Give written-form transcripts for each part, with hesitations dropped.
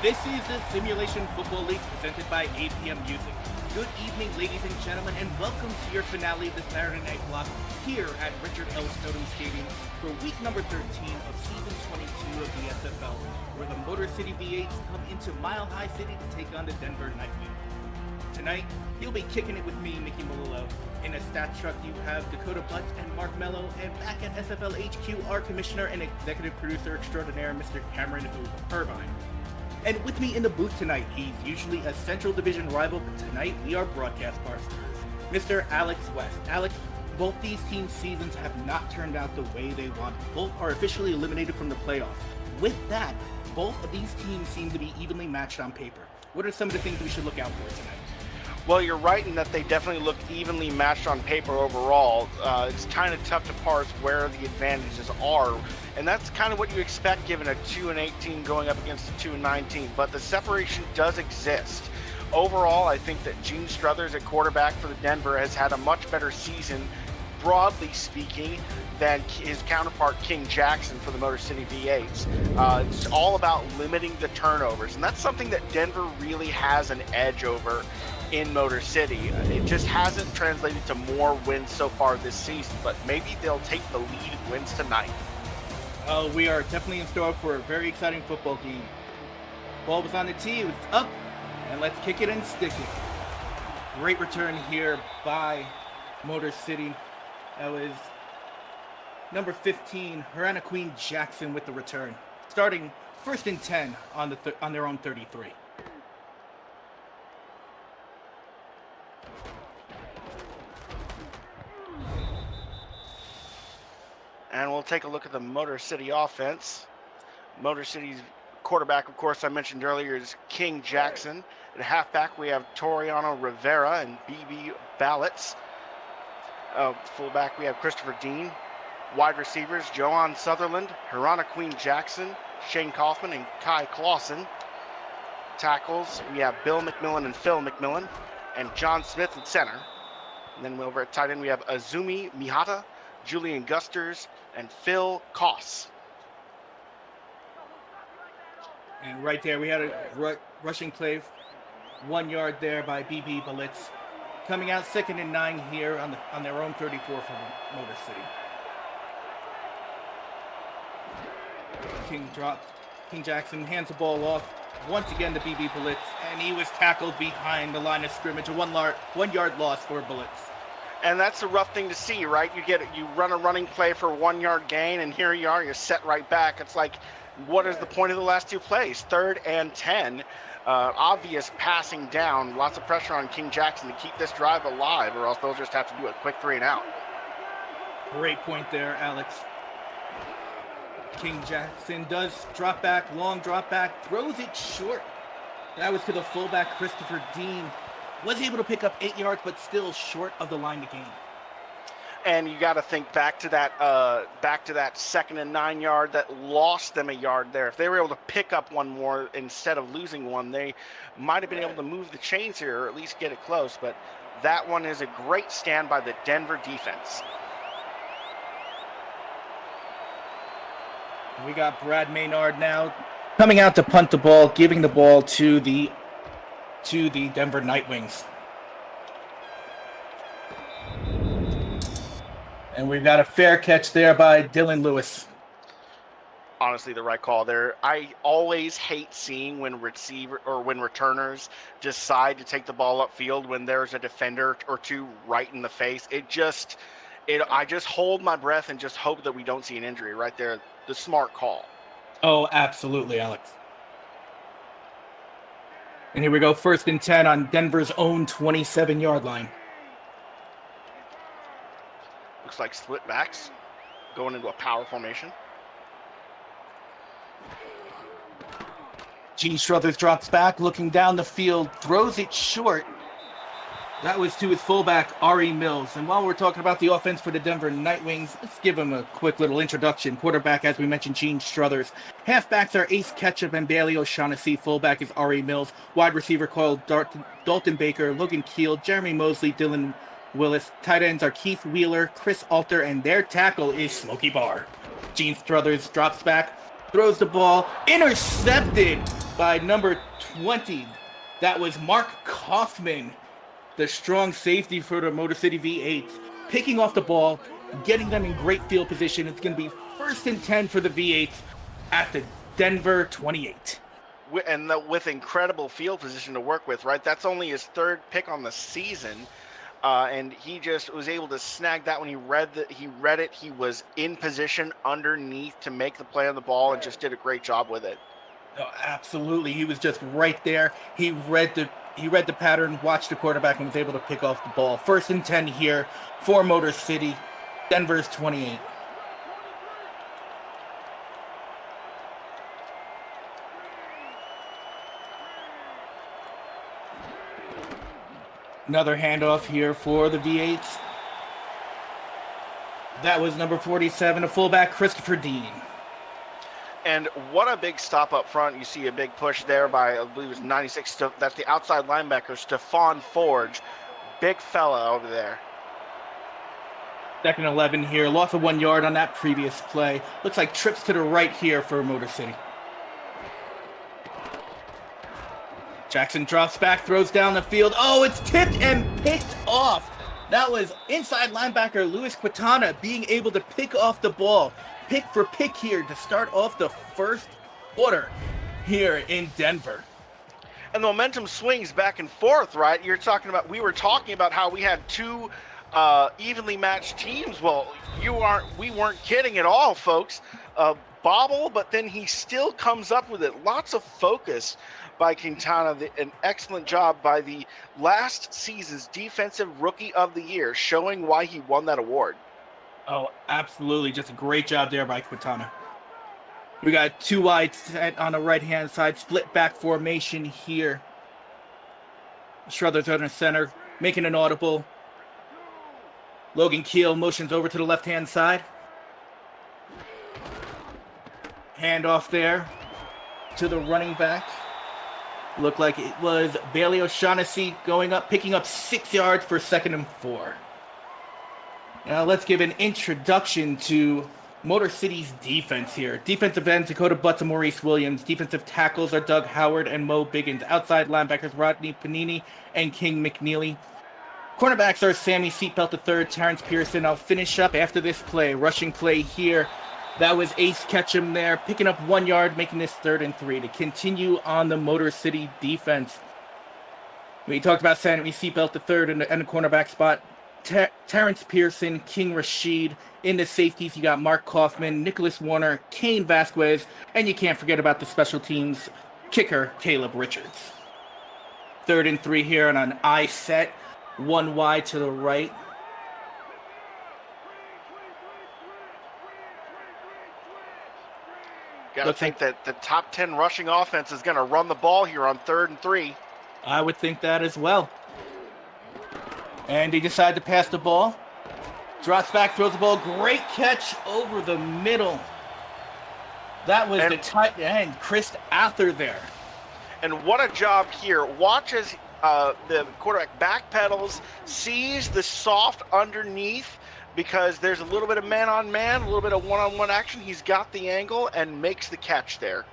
This is the Simulation Football League presented by APM Music. Good evening, ladies and gentlemen, and welcome to your finale of the Saturday Night Block here at Richard L. Snowden Stadium for week number 13 of season 22 of the SFL, where the Motor City V8s come into Mile High City to take on the Denver Nightwings. Tonight, you'll be kicking it with me, Mickey Malillo. In a stat truck, you have Dakota Butts and Mark Mello, and back at SFL HQ, our commissioner and executive producer extraordinaire, Mr. Cameron Irvine. And with me in the booth tonight, he's usually a Central Division rival, but tonight we are broadcast partners. Mr. Alex West. Alex, both these teams' seasons have not turned out the way they want. Both are officially eliminated from the playoffs. With that, both of these teams seem to be evenly matched on paper. What are some of the things we should look out for tonight? Well, you're right in that they definitely look evenly matched on paper overall. It's kind of tough to parse where the advantages are, and that's kind of what you expect given a 2-18 going up against a 2-19, but the separation does exist. Overall, I think that Gene Struthers at quarterback for the Denver has had a much better season, broadly speaking, than his counterpart King Jackson for the Motor City V8s. It's all about limiting the turnovers, and that's something that Denver really has an edge over in Motor City. It just hasn't translated to more wins so far this season, but maybe they'll take the lead and wins tonight. We are definitely in store for a very exciting football game. Ball was on the tee, it was up, and let's kick it and stick it. Great return here by Motor City. That was number 15, Harana Queen Jackson with the return. Starting 1st and 10 on their own 33. And we'll take a look at the Motor City offense. Motor City's quarterback, of course, I mentioned earlier, is King Jackson. At halfback, we have Toriano Rivera and BB Ballets. Fullback, we have Christopher Dean. Wide receivers, Joanne Sutherland, Harana Queen Jackson, Shane Kaufman, and Kai Clausen. Tackles, we have Bill McMillan and Phil McMillan, and John Smith at center. And then over at tight end, we have Azumi Mihata, Julian Gusters, and Phil Koss. And right there, we had a rushing play, 1 yard there by BB Balitz. Coming out 2nd and 9 here on their own 34 from Motor City. King Jackson hands the ball off once again to BB Balitz, and he was tackled behind the line of scrimmage. A 1 yard loss for Balitz. And that's a rough thing to see, right? You run a running play for a 1 yard gain, and here you are, you're set right back. It's like, what is the point of the last two plays? 3rd and 10. Obvious passing down, lots of pressure on King Jackson to keep this drive alive, or else they'll just have to do a quick 3 and out. Great point there, Alex. King Jackson does drop back, long drop back, throws it short. That was to the fullback, Christopher Dean. Was able to pick up 8 yards, but still short of the line to gain. And you got to think back to that 2nd and 9 yard that lost them a yard there. If they were able to pick up one more instead of losing one, they might have been able to move the chains here or at least get it close. But that one is a great stand by the Denver defense. We got Brad Maynard now coming out to punt the ball, giving the ball to the Denver Nightwings. And we've got a fair catch there by Dylan Lewis. Honestly, the right call there. I always hate seeing when returners decide to take the ball upfield when there's a defender or two right in the face. I just hold my breath and just hope that we don't see an injury right there. The smart call. Oh, absolutely, Alex. And here we go, 1st and 10 on Denver's own 27-yard line. Looks like split backs going into a power formation. Gene Struthers drops back, looking down the field, throws it short. That was to his fullback, Ari Mills. And while we're talking about the offense for the Denver Nightwings, let's give him a quick little introduction. Quarterback, as we mentioned, Gene Struthers. Halfbacks are Ace Ketchup and Bailey O'Shaughnessy. Fullback is Ari Mills. Wide receiver called Dalton Baker, Logan Keel, Jeremy Mosley, Dylan Willis. Tight ends are Keith Wheeler, Chris Alter, and their tackle is Smokey Barr. Gene Struthers drops back, throws the ball, intercepted by number 20. That was Mark Kaufman, the strong safety for the Motor City V8s, picking off the ball, getting them in great field position. It's going to be 1st and 10 for the V8s at the Denver 28. And with incredible field position to work with, right? That's only his 3rd pick on the season. And he just was able to snag that when he read it. He was in position underneath to make the play on the ball and just did a great job with it. Oh, absolutely. He was just right there. He read the pattern, watched the quarterback, and was able to pick off the ball. 1st and 10 here for Motor City, Denver's 28. Another handoff here for the V8s. That was number 47, a fullback, Christopher Dean. And what a big stop up front. You see a big push there by, I believe it was 96. That's the outside linebacker, Stephon Forge. Big fella over there. 2nd and 11 here. Loss of 1 yard on that previous play. Looks like trips to the right here for Motor City. Jackson drops back, throws down the field. Oh, it's tipped and picked off. That was inside linebacker Louis Quintana being able to pick off the ball. Pick for pick here to start off the 1st quarter here in Denver. And the momentum swings back and forth, right? We were talking about how we had 2 evenly matched teams. Well, we weren't kidding at all, folks. Bobble, but then he still comes up with it. Lots of focus by Quintana. An excellent job by the last season's Defensive Rookie of the Year, showing why he won that award. Oh, absolutely. Just a great job there by Quintana. We got 2 wide set on the right-hand side, split back formation here. Struthers under center, making an audible. Logan Keel motions over to the left-hand side. Handoff there to the running back. Looked like it was Bailey O'Shaughnessy going up, picking up 6 yards for 2nd and 4. Now let's give an introduction to Motor City's defense here. Defensive ends, Dakota Butts and Maurice Williams. Defensive tackles are Doug Howard and Mo Biggins. Outside linebackers, Rodney Panini and King McNeely. Cornerbacks are Sammy Seatbelt III, Terrence Pearson. I'll finish up after this play. Rushing play here. That was Ace Ketchum there, picking up 1 yard, making this 3rd and 3 to continue on the Motor City defense. We talked about Sammy Seatbelt III in the cornerback spot. Terrence Pearson, King Rashid. In the safeties, you got Mark Kaufman, Nicholas Warner, Kane Vasquez, and you can't forget about the special teams kicker, Caleb Richards. 3rd and 3 here on an I set, 1 wide to the right. Got to think that the top 10 rushing offense is going to run the ball here on 3rd and 3. I would think that as well. And he decided to pass the ball. Drops back, throws the ball. Great catch over the middle. That was the tight end, Chris Ather there. And what a job here. Watch as the quarterback backpedals, sees the soft underneath, because there's a little bit of man-on-man, a little bit of one-on-one action. He's got the angle and makes the catch there.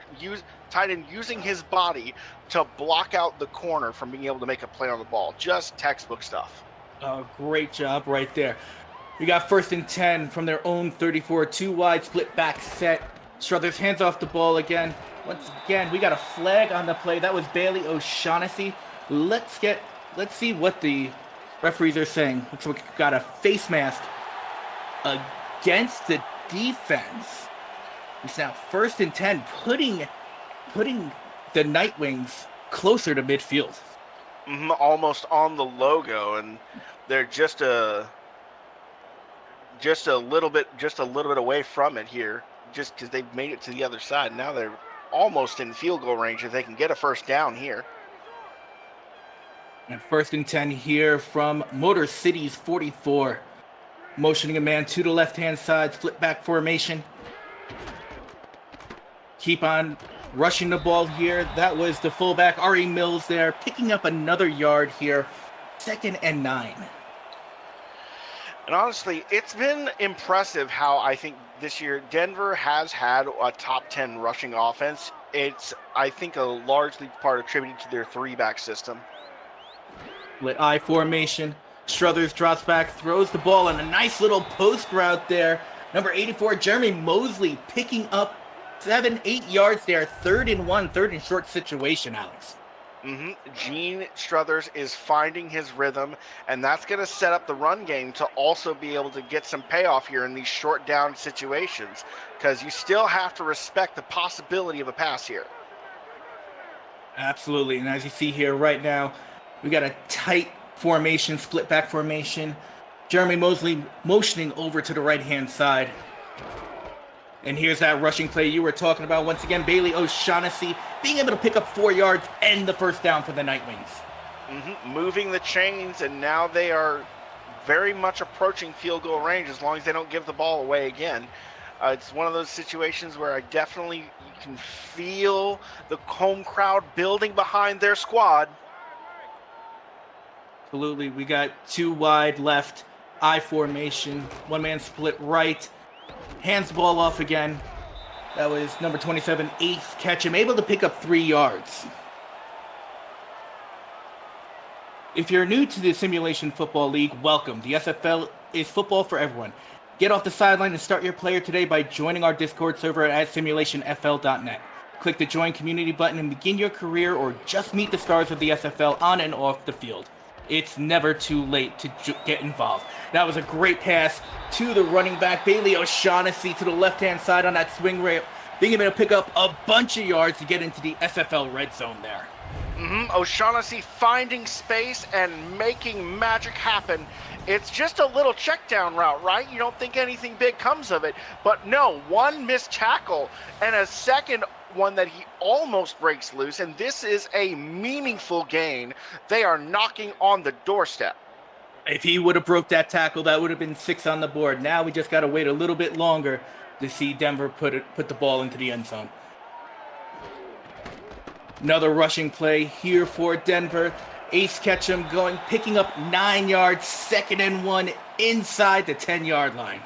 Tight end using his body to block out the corner from being able to make a play on the ball. Just textbook stuff. Great job right there. We got 1st and 10 from their own 34. 2 wide, split back set. Struthers hands off the ball again. Once again, we got a flag on the play. That was Bailey O'Shaughnessy. Let's see what the referees are saying. Looks like we got a face mask against the defense. It's now 1st and 10, putting the Nightwings closer to midfield. Almost on the logo, and they're just a little bit away from it here, just because they've made it to the other side. Now they're almost in field goal range if they can get a 1st down here. And 1st and 10 here from Motor City's 44. Motioning a man to the left-hand side, split back formation. Keep on rushing the ball here. That was the fullback, R.E. Mills there, picking up another yard here. 2nd and 9. And honestly, it's been impressive how I think this year Denver has had a top 10 rushing offense It's, I think, a largely part attributed to their three-back system. Split I formation. Struthers drops back, throws the ball on a nice little post route there. Number 84, Jeremy Mosley picking up 7-8 yards there. Third and short situation, Alex. Gene Struthers is finding his rhythm, and that's going to set up the run game to also be able to get some payoff here in these short down situations, because you still have to respect the possibility of a pass here. Absolutely, and as you see here right now, we got a tight formation, split back formation. Jeremy Mosley motioning over to the right-hand side. And here's that rushing play you were talking about. Once again, Bailey O'Shaughnessy being able to pick up 4 yards and the first down for the Nightwings. Moving the chains, and now they are very much approaching field goal range as long as they don't give the ball away again. It's one of those situations where you can feel the home crowd building behind their squad. Absolutely. We got 2 wide left, I formation, one man split right. Hands the ball off again. That was number 27, eighth catch him, able to pick up 3 yards. If you're new to the Simulation Football League, welcome. The SFL is football for everyone. Get off the sideline and start your player today by joining our Discord server at simulationfl.net. Click the join community button and begin your career or just meet the stars of the SFL on and off the field. It's never too late to get involved. That was a great pass to the running back, Bailey O'Shaughnessy, to the left-hand side on that swing rail, being able to pick up a bunch of yards to get into the SFL red zone there. O'Shaughnessy finding space and making magic happen. It's just a little check down route, right? You don't think anything big comes of it. But no, one missed tackle and a second one that he almost breaks loose, and this is a meaningful gain. They are knocking on the doorstep. If he would have broke that tackle, that would have been 6 on the board. Now we just got to wait a little bit longer to see Denver put the ball into the end zone. Another rushing play here for Denver. Ace Ketchum picking up 9 yards, 2nd and 1 inside the 10-yard line.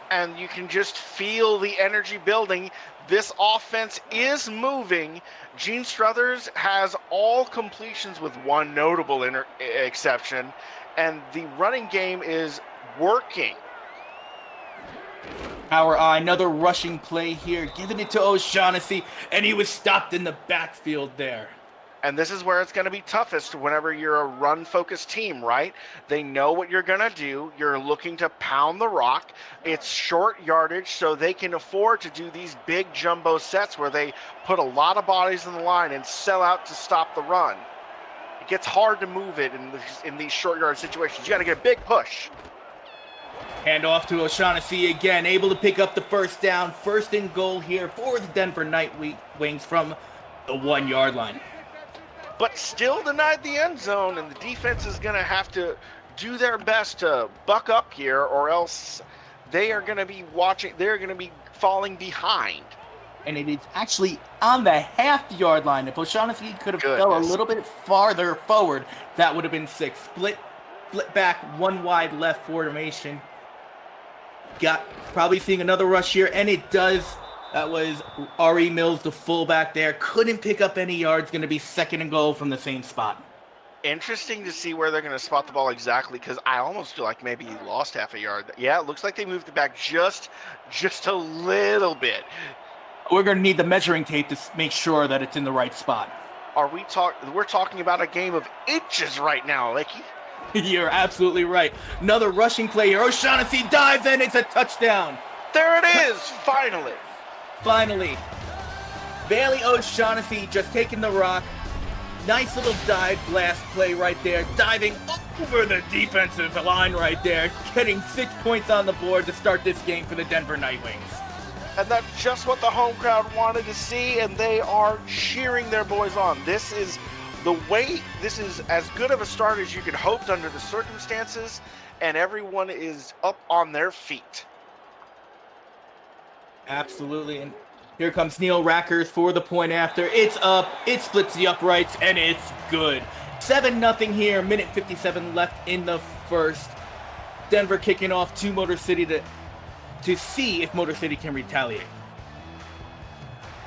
And you can just feel the energy building. This offense is moving. Gene Struthers has all completions with one notable exception, and the running game is working. Power I, another rushing play here, giving it to O'Shaughnessy, and he was stopped in the backfield there. And this is where it's going to be toughest whenever you're a run-focused team, right? They know what you're going to do. You're looking to pound the rock. It's short yardage, so they can afford to do these big jumbo sets where they put a lot of bodies in the line and sell out to stop the run. It gets hard to move it in these short yard situations. You got to get a big push. Hand off to O'Shaughnessy again, able to pick up the first down. 1st and goal here for the Denver Nightwings from the 1-yard line. But still denied the end zone, and the defense is going to have to do their best to buck up here, or else they are going to be they're going to be falling behind. And it is actually on the half-yard line. If O'Shaughnessy could have fell a little bit farther forward, that would have been 6. Split back, 1 wide left formation. Probably seeing another rush here, and it does. That was R.E. Mills, the fullback there. Couldn't pick up any yards. Going to be 2nd and goal from the same spot. Interesting to see where they're going to spot the ball exactly, because I almost feel like maybe he lost half a yard. Yeah, it looks like they moved it back just a little bit. We're going to need the measuring tape to make sure that it's in the right spot. We're talking about a game of inches right now, Lakey. You're absolutely right. Another rushing play here. O'Shaughnessy dives in. It's a touchdown. There it is, finally. Finally, Bailey O'Shaughnessy just taking the rock. Nice little dive blast play right there. Diving over the defensive line right there. Getting 6 points on the board to start this game for the Denver Nightwings. And that's just what the home crowd wanted to see, and they are cheering their boys on. This is as good of a start as you could hope under the circumstances, and everyone is up on their feet. Absolutely, and here comes Neil Rackers for the point after. It's up, it splits the uprights, and it's good. 7-0 here, minute 57 left in the first. Denver kicking off to Motor City to see if Motor City can retaliate.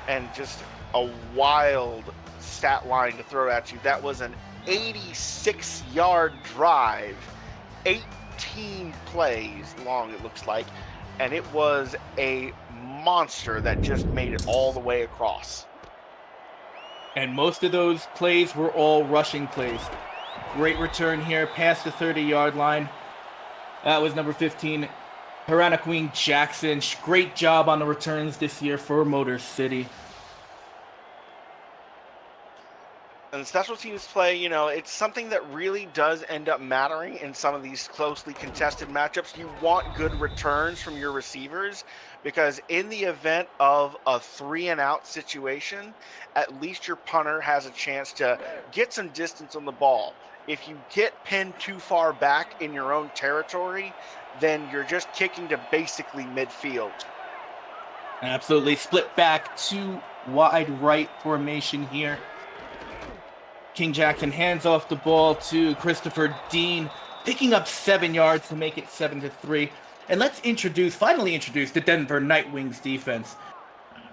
And just a wild stat line to throw at you. That was an 86-yard drive, 18 plays long, it looks like, and it was a monster that just made it all the way across. And most of those plays were all rushing plays. Great return here past the 30-yard line. That was number 15, Queen Jackson. Great job on the returns this year for Motor City. And special teams play, you know, it's something that really does end up mattering in some of these closely contested matchups. You want good returns from your receivers because in the event of a 3-and-out situation, at least your punter has a chance to get some distance on the ball. If you get pinned too far back in your own territory, then you're just kicking to basically midfield. Absolutely. Split back to wide right formation here. King Jackson hands off the ball to Christopher Dean, picking up 7 yards to make it 7-3. And let's finally introduce the Denver Nightwings defense.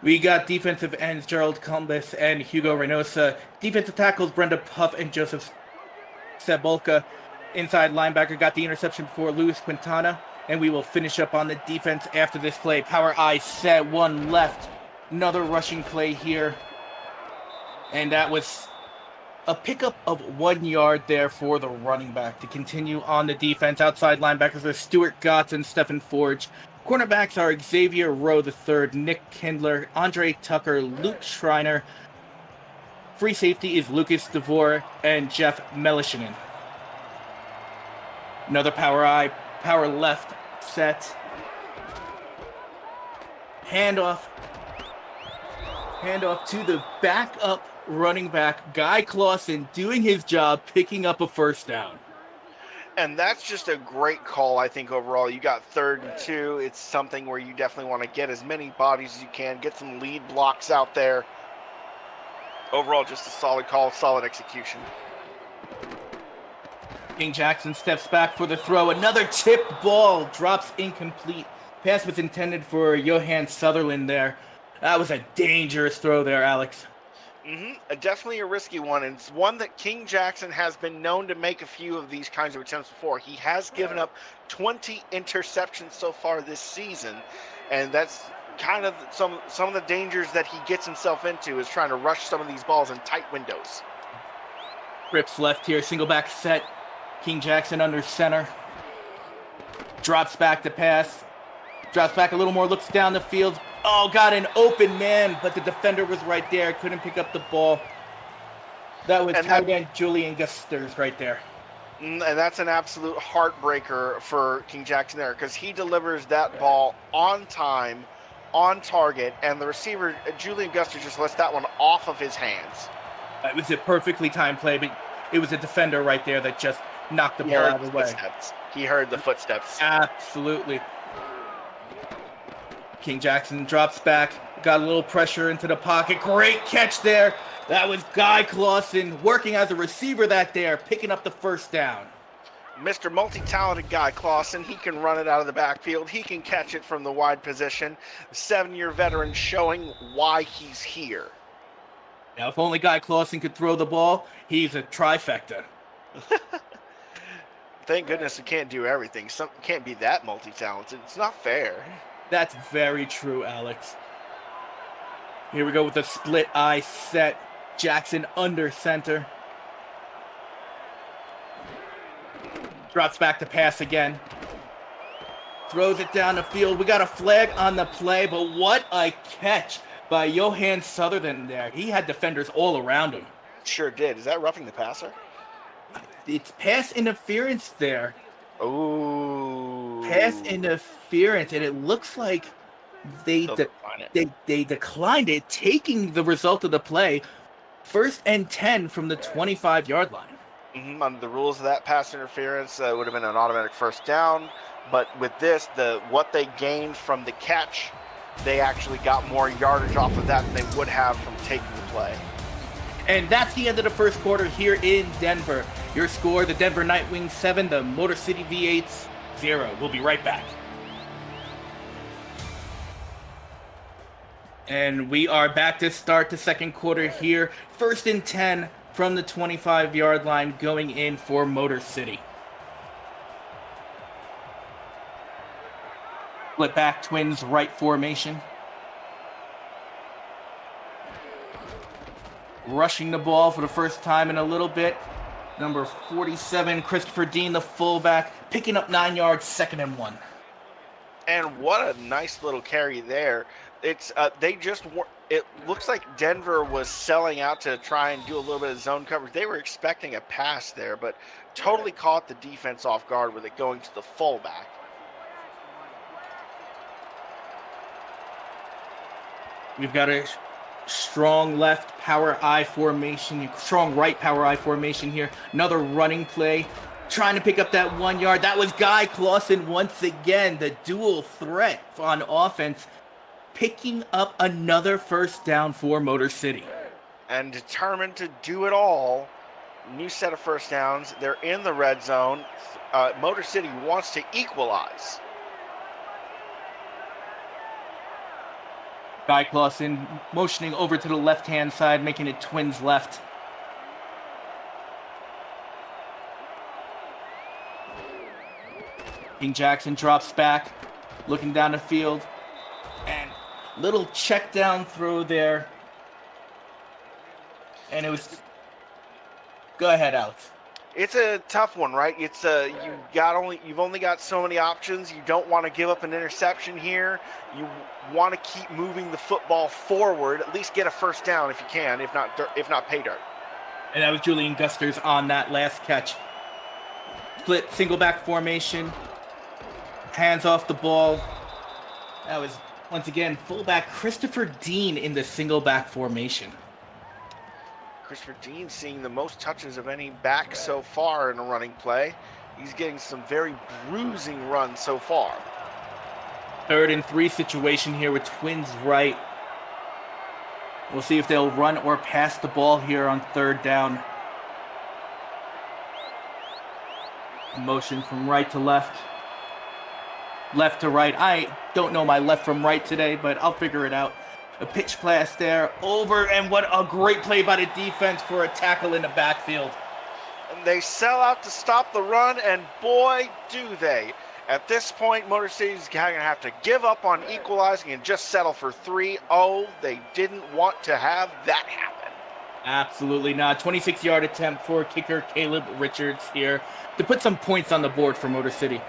We got defensive ends Gerald Cumbus and Hugo Reynosa. Defensive tackles Brenda Puff and Joseph Sebolka. Inside linebacker got the interception for Luis Quintana. And we will finish up on the defense after this play. Power I set, one left. Another rushing play here. And that was a pickup of 1 yard there for the running back. To continue on the defense, outside linebackers are Stuart Gotts and Stephen Forge. Cornerbacks are Xavier Rowe III, Nick Kindler, Andre Tucker, Luke Schreiner. Free safety is Lucas DeVore and Jeff Melishinin. Another power left set. Handoff to the backup running back, Guy Clausen, doing his job, picking up a first down. And that's just a great call, I think, overall. You got 3rd and 2. It's something where you definitely want to get as many bodies as you can, get some lead blocks out there. Overall, just a solid call, solid execution. King Jackson steps back for the throw. Another tipped ball drops incomplete. Pass was intended for Johan Sutherland there. That was a dangerous throw there, Alex. Definitely a risky one, and it's one that King Jackson has been known to make a few of these kinds of attempts before. He has given up 20 interceptions so far this season, and that's kind of some of the dangers that he gets himself into, is trying to rush some of these balls in tight windows. Rips left here, single back set. King Jackson under center. Drops back to pass. Drops back a little more, looks down the field. Oh, got an open man, but the defender was right there. Couldn't pick up the ball. That was tight end Julian Gusters right there. And that's an absolute heartbreaker for King Jackson there, because he delivers that ball on time, on target, and the receiver, Julian Gusters, just lets that one off of his hands. It was a perfectly timed play, but it was a defender right there that just knocked the ball out of the way. He heard the footsteps. Absolutely. King Jackson drops back, got a little pressure into the pocket. Great catch there. That was Guy Clausen working as a receiver picking up the first down. Mr. Multi-talented Guy Clausen, he can run it out of the backfield. He can catch it from the wide position. 7-year veteran showing why he's here. Now, if only Guy Clausen could throw the ball, he's a trifecta. Thank goodness he can't do everything. Can't be that multi-talented. It's not fair. That's very true, Alex. Here we go with a split eye set. Jackson under center. Drops back to pass again. Throws it down the field. We got a flag on the play, but what a catch by Johan Sutherland there. He had defenders all around him. Sure did. Is that roughing the passer? It's pass interference there. Oh. Pass interference, and it looks like they declined it, taking the result of the play. 1st and 10 from the 25-yard line. Under the rules of that pass interference, it would have been an automatic first down. But with this, what they gained from the catch, they actually got more yardage off of that than they would have from taking the play. And that's the end of the first quarter here in Denver. Your score, the Denver Nightwings 7, the Motor City V8s 0. We'll be right back. And we are back to start the second quarter here. 1st and 10 from the 25-yard line going in for Motor City. Split back Twins right formation. Rushing the ball for the first time in a little bit. Number 47, Christopher Dean, the fullback, picking up 9 yards, 2nd and 1. And what a nice little carry there. It's it looks like Denver was selling out to try and do a little bit of zone coverage. They were expecting a pass there, but totally caught the defense off guard with it going to the fullback. We've got a strong left power I formation, strong right power I formation here. Another running play, trying to pick up that 1 yard. That was Guy Clausen once again, the dual threat on offense, picking up another first down for Motor City. And determined to do it all. New set of first downs. They're in the red zone. Motor City wants to equalize. Guy Clausen motioning over to the left-hand side, making it Twins left. King Jackson drops back, looking down the field, and little check down throw there. And it was, go ahead, Alex. It's a tough one, right? It's you've only got so many options. You don't want to give up an interception here. You want to keep moving the football forward. At least get a first down if you can, if not pay dirt. And that was Julian Gusters on that last catch. Split single back formation. Hands off the ball. That was once again fullback Christopher Dean in the single back formation. Christopher Dean seeing the most touches of any back so far in a running play. He's getting some very bruising runs so far. 3rd and 3 situation here with Twins right. We'll see if they'll run or pass the ball here on 3rd down. Motion from right to left. Left to right. I don't know my left from right today, but I'll figure it out. A pitch pass there, over, and what a great play by the defense for a tackle in the backfield. And they sell out to stop the run, and boy, do they. At this point, Motor City's going to have to give up on equalizing and just settle for 3. Oh, they didn't want to have that happen. Absolutely not. 26-yard attempt for kicker Caleb Richards here to put some points on the board for Motor City.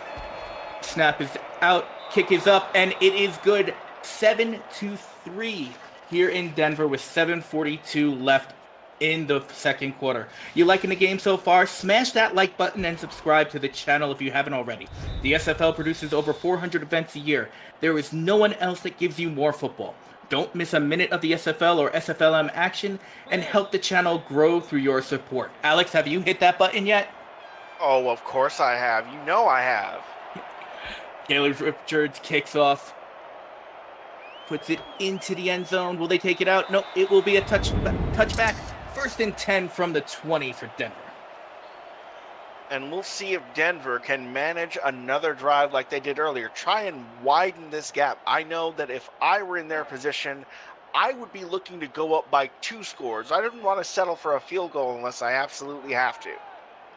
Snap is out, kick is up, and it is good. 7-3 here in Denver with 7:42 left in the second quarter. You liking the game so far? Smash that like button and subscribe to the channel if you haven't already. The SFL produces over 400 events a year. There is no one else that gives you more football. Don't miss a minute of the SFL or SFLM action and help the channel grow through your support. Alex, have you hit that button yet? Oh, of course I have. You know I have. Caleb Richards kicks off. Puts it into the end zone. Will they take it out? No, it will be a touchback. 1st and 10 from the 20 for Denver. And we'll see if Denver can manage another drive like they did earlier. Try and widen this gap. I know that if I were in their position, I would be looking to go up by 2 scores. I didn't want to settle for a field goal unless I absolutely have to.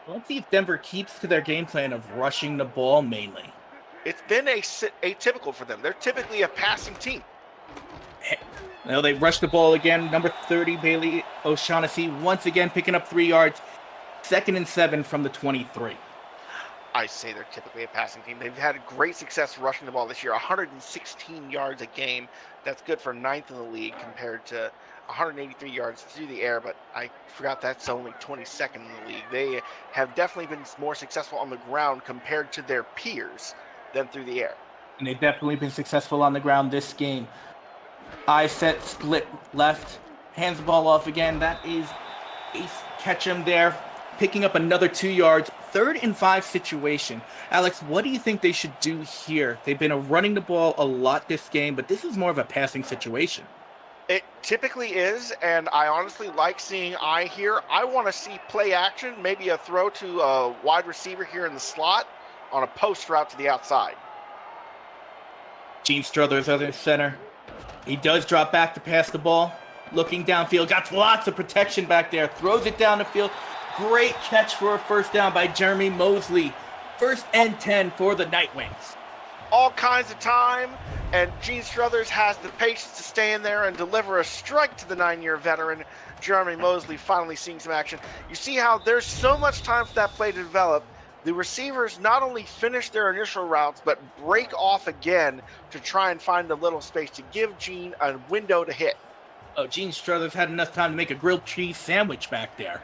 Let's see if Denver keeps to their game plan of rushing the ball mainly. It's been atypical for them. They're typically a passing team. Now they rush the ball again. Number 30, Bailey O'Shaughnessy, once again picking up 3 yards. 2nd and 7 from the 23. I say they're typically a passing team. They've had great success rushing the ball this year. 116 yards a game. That's good for 9th in the league compared to 183 yards through the air, but I forgot that's only 22nd in the league. They have definitely been more successful on the ground compared to their peers than through the air. And they've definitely been successful on the ground this game. I set split left, hands the ball off again. That is Ace Ketchum there, picking up another 2 yards. 3rd and 5 situation. Alex, what do you think they should do here? They've been running the ball a lot this game, but this is more of a passing situation. It typically is, and I honestly like seeing I here. I want to see play action, maybe a throw to a wide receiver here in the slot on a post route to the outside. Gene Struthers, other center. He does drop back to pass the ball. Looking downfield, got lots of protection back there. Throws it down the field. Great catch for a first down by Jeremy Mosley. 1st and 10 for the Nightwings. All kinds of time, and Gene Struthers has the patience to stay in there and deliver a strike to the 9-year veteran, Jeremy Mosley, finally seeing some action. You see how there's so much time for that play to develop. The receivers not only finish their initial routes, but break off again to try and find a little space to give Gene a window to hit. Oh, Gene Struthers had enough time to make a grilled cheese sandwich back there.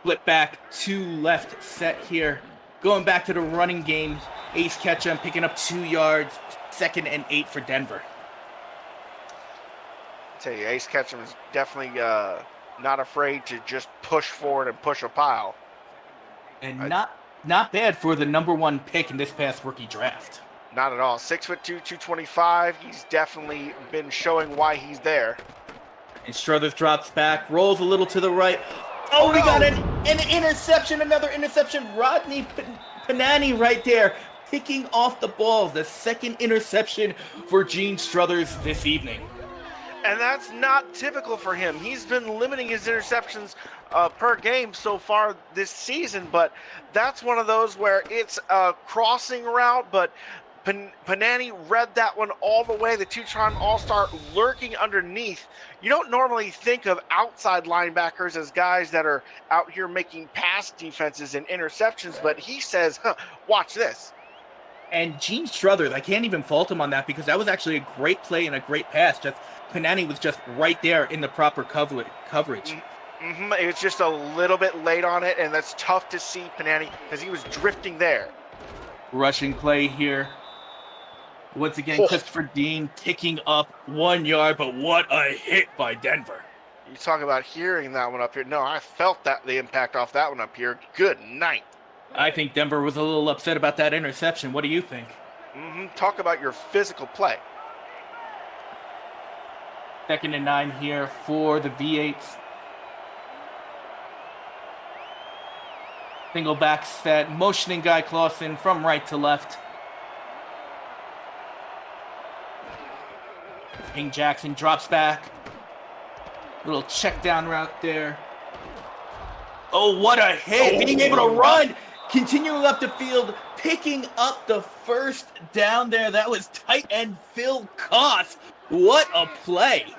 Flip back to left set here. Going back to the running game. Ace Ketchum picking up 2 yards. 2nd and 8 for Denver. I tell you, Ace Ketchum is definitely not afraid to just push forward and push a pile. And not bad for the #1 pick in this past rookie draft. Not at all. 6'2", 225. He's definitely been showing why he's there. And Struthers drops back, rolls a little to the right. Oh, we got an interception, another interception. Rodney Panani right there, picking off the ball. The 2nd interception for Gene Struthers this evening. And that's not typical for him. He's been limiting his interceptions per game so far this season, but that's one of those where it's a crossing route, but Panani read that one all the way. The 2-time All-Star lurking underneath. You don't normally think of outside linebackers as guys that are out here making pass defenses and interceptions, but he says, watch this. And Gene Struthers, I can't even fault him on that because that was actually a great play and a great pass. Just Panani was just right there in the proper coverage. Mm-hmm. It was just a little bit late on it, and that's tough to see Panani because he was drifting there. Rushing play here. Once again, Christopher Dean picking up 1 yard, but what a hit by Denver. You talk about hearing that one up here. No, I felt the impact off that one up here. Good night. I think Denver was a little upset about that interception. What do you think? Mm-hmm. Talk about your physical play. 2nd and 9 here for the V8s. Single back set, motioning Guy Clausen from right to left. King Jackson drops back. Little check down route there. Oh, what a hit. Being able to run. Continuing up the field. Picking up the 1st down there. That was tight end Phil Koss. What a play.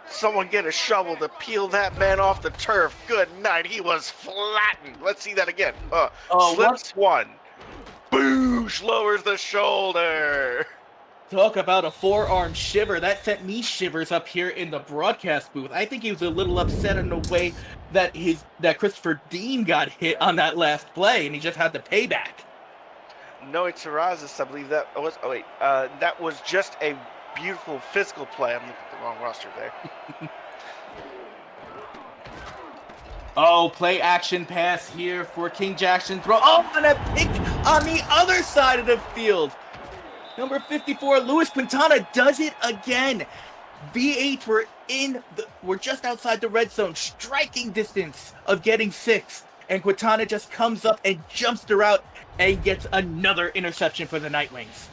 Someone get a shovel to peel that man off the turf. Good night. He was flattened. Let's see that again. Slips one. Boosh, lowers the shoulder. Talk about a forearm shiver. That sent me shivers up here in the broadcast booth. I think he was a little upset in the way that Christopher Dean got hit on that last play, and he just had the payback. Noe Terrazas, I believe that was. Oh wait, that was just a beautiful physical play. I'm looking at the wrong roster there. Oh, play action pass here for King Jackson. Throw. Oh, and a pick on the other side of the field. Number 54, Luis Quintana does it again. V8 were just outside the red zone, striking distance of getting 6. And Quintana just comes up and jumps the route and gets another interception for the Nightwings.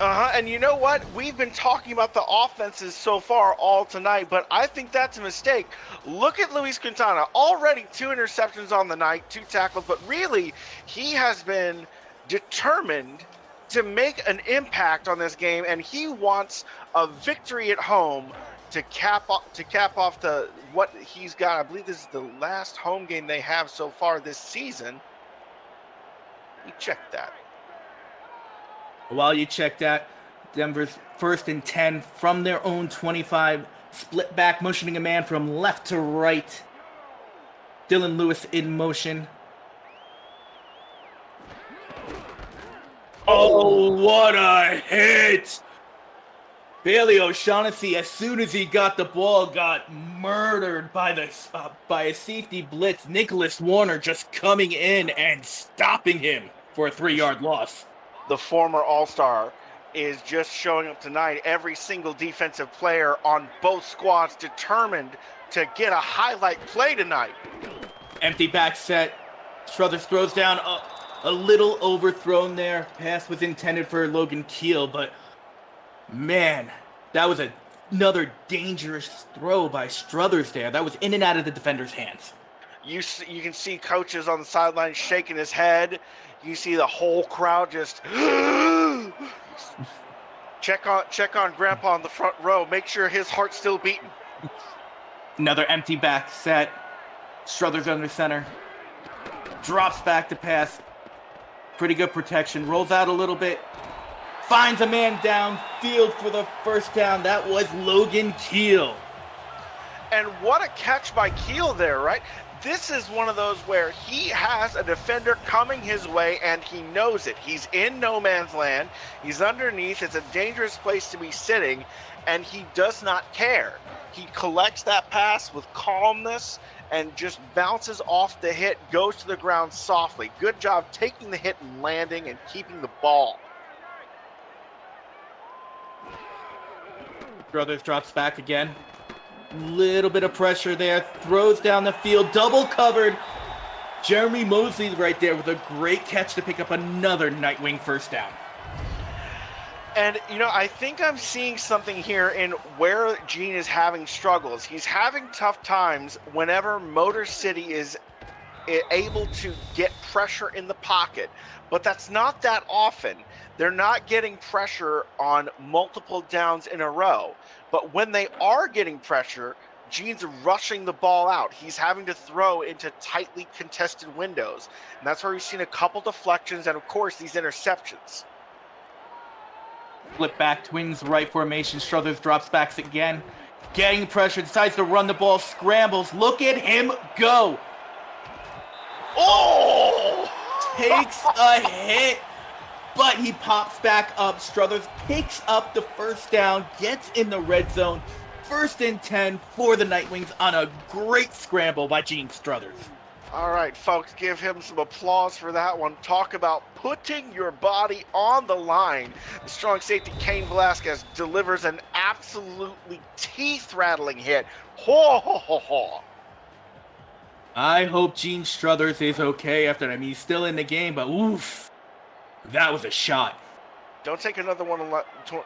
And you know what? We've been talking about the offenses so far all tonight, but I think that's a mistake. Look at Luis Quintana. Already 2 interceptions on the night, 2 tackles, but really, he has been determined to make an impact on this game, and he wants a victory at home to cap off what he's got. I believe this is the last home game they have so far this season. You check that. While you check that, Denver's 1st and 10 from their own 25. Split back, motioning a man from left to right. Dylan Lewis in motion. Oh, what a hit! Bailey O'Shaughnessy, as soon as he got the ball, got murdered by a safety blitz. Nicholas Warner just coming in and stopping him for a 3-yard loss. The former All-Star is just showing up tonight. Every single defensive player on both squads determined to get a highlight play tonight. Empty back set. Struthers throws down a little overthrown there. Pass was intended for Logan Keel, but Man, that was another dangerous throw by Struthers there. That was in and out of the defender's hands. You can see coaches on the sideline shaking his head. You see the whole crowd just check on Grandpa on the front row. Make sure his heart's still beating. Another empty back set. Struthers under center. Drops back to pass. Pretty good protection. Rolls out a little bit. Finds a man downfield for the first down. That was Logan Keel. And what a catch by Keel there, right? This is one of those where he has a defender coming his way and he knows it. He's in no man's land. He's underneath. It's a dangerous place to be sitting, and he does not care. He collects that pass with calmness and just bounces off the hit, goes to the ground softly. Good job taking the hit and landing and keeping the ball. Struthers drops back again. Little bit of pressure there. Throws down the field. Double covered. Jeremy Mosley right there with a great catch to pick up another Nightwing first down. And, I think I'm seeing something here in where Gene is having struggles. He's having tough times whenever Motor City is able to get pressure in the pocket. But that's not that often. They're not getting pressure on multiple downs in a row. But when they are getting pressure, Gene's rushing the ball out. He's having to throw into tightly contested windows. And that's where we've seen a couple deflections and, of course, these interceptions. Flip back, Twins right formation. Struthers drops back again. Getting pressure, decides to run the ball, scrambles. Look at him go. Oh! Takes a hit, but he pops back up. Struthers picks up the first down, gets in the red zone. 1st and 10 for the Nightwings on a great scramble by Gene Struthers. All right, folks, give him some applause for that one. Talk about putting your body on the line. The strong safety, Kane Velasquez, delivers an absolutely teeth-rattling hit. Ho, ho, ho, ho. I hope Gene Struthers is okay after that. I mean, he's still in the game, but oof, that was a shot. Don't take another one of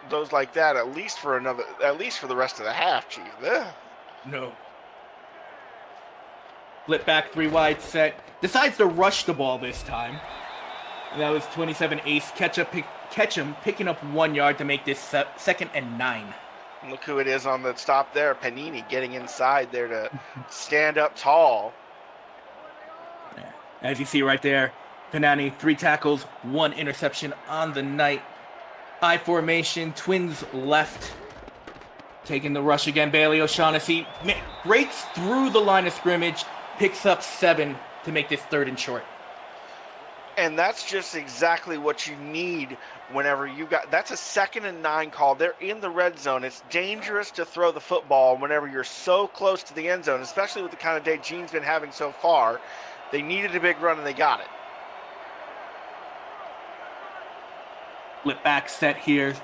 those like that, at least for the rest of the half, Chief. Ugh. No. Flip back 3 wide set. Decides to rush the ball this time. And that was 27 ace. Ketchum picking up 1 yard to make this 2nd and 9. Look who it is on the stop there. Panini getting inside there to stand up tall. As you see right there, Panani, 3 tackles, 1 interception on the night. I formation, Twins left. Taking the rush again, Bailey O'Shaughnessy breaks through the line of scrimmage, picks up 7 to make this 3rd and short. And that's just exactly what you need whenever that's a 2nd and 9 call. They're in the red zone. It's dangerous to throw the football whenever you're so close to the end zone, especially with the kind of day Gene's been having so far. They needed a big run and they got it. Flip back set here.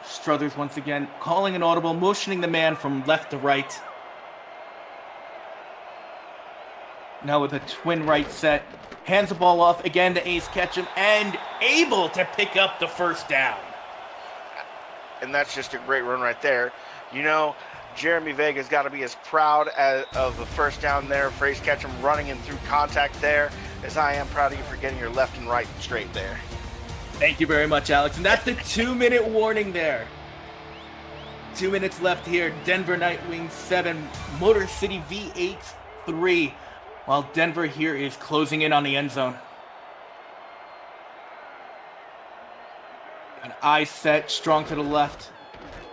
Struthers once again calling an audible, motioning the man from left to right. Now with a twin right set. Hands the ball off again to Ace Ketchum and able to pick up the first down. And that's just a great run right there. Jeremy Vega's got to be as proud of the first down there for Ace Ketchum running in through contact there as I am proud of you for getting your left and right straight there. Thank you very much, Alex. And that's the 2-minute warning there. 2 minutes left here. Denver Nightwings 7, Motor City V8 3. While Denver here is closing in on the end zone. An eye set, strong to the left.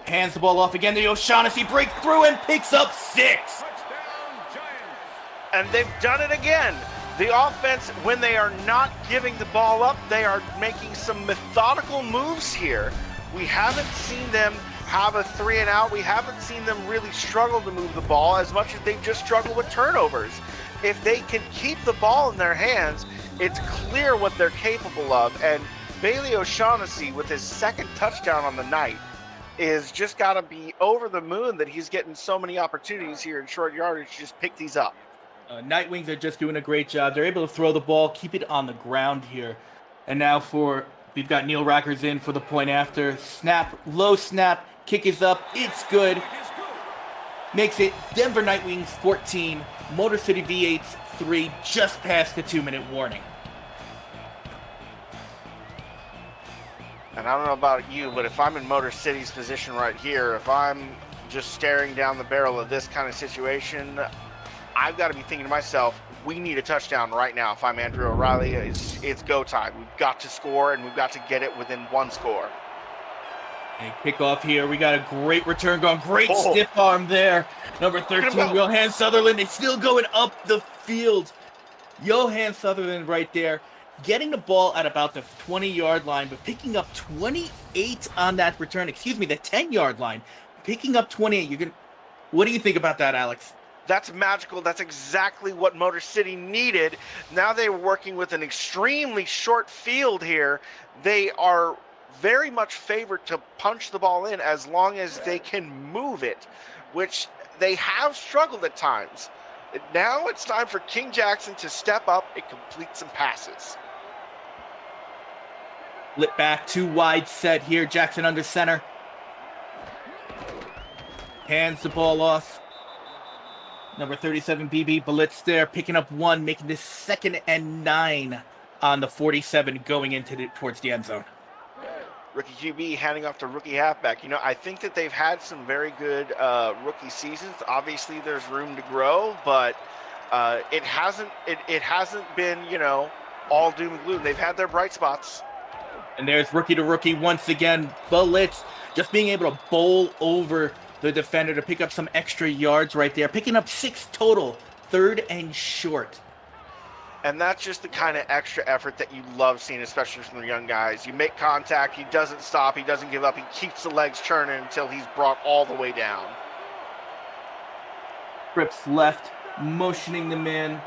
Hands the ball off again to O'Shaughnessy, breaks through and picks up 6. And they've done it again. The offense, when they are not giving the ball up, they are making some methodical moves here. We haven't seen them have a 3 and out. We haven't seen them really struggle to move the ball as much as they've just struggled with turnovers. If they can keep the ball in their hands, it's clear what they're capable of. And Bailey O'Shaughnessy, with his 2nd touchdown on the night, is just got to be over the moon that he's getting so many opportunities here in short yardage to just pick these up. Nightwings are just doing a great job. They're able to throw the ball, keep it on the ground here. And now for We've got Neil Rackers in for the point after. Snap, low snap, kick is up, it's good. Makes it Denver Nightwings 14, Motor City V8s 3, just past the 2-minute warning. And I don't know about you, but if I'm in Motor City's position right here, if I'm just staring down the barrel of this kind of situation, I've got to be thinking to myself, we need a touchdown right now. If I'm Andrew O'Reilly, it's go time. We've got to score, and we've got to get it within one score. And kickoff here. We got a great return going. Great stiff arm there. Number 13, Johan Sutherland is still going up the field. Johan Sutherland right there, getting the ball at about the 20-yard line, but picking up 28 on that return. Excuse me, the 10-yard line. Picking up 28. What do you think about that, Alex? That's magical. That's exactly what Motor City needed. Now they were working with an extremely short field here. They are very much favored to punch the ball in as long as they can move it, which they have struggled at times. Now it's time for King Jackson to step up and complete some passes. Flip back, 2 wide set here. Jackson under center. Hands the ball off. Number 37, BB Blitz there, picking up 1, making this 2nd and 9 on the 47 going into towards the end zone. Rookie QB handing off to rookie halfback. You know, I think that they've had some very good rookie seasons. Obviously, there's room to grow, but it hasn't been, you know, all doom and gloom. They've had their bright spots. And there's rookie to rookie once again. Blitz just being able to bowl over the defender to pick up some extra yards right there, picking up 6 total, 3rd and short. And that's just the kind of extra effort that you love seeing, especially from the young guys. You make contact, he doesn't stop, he doesn't give up, he keeps the legs churning until he's brought all the way down. Cripps left, motioning the man.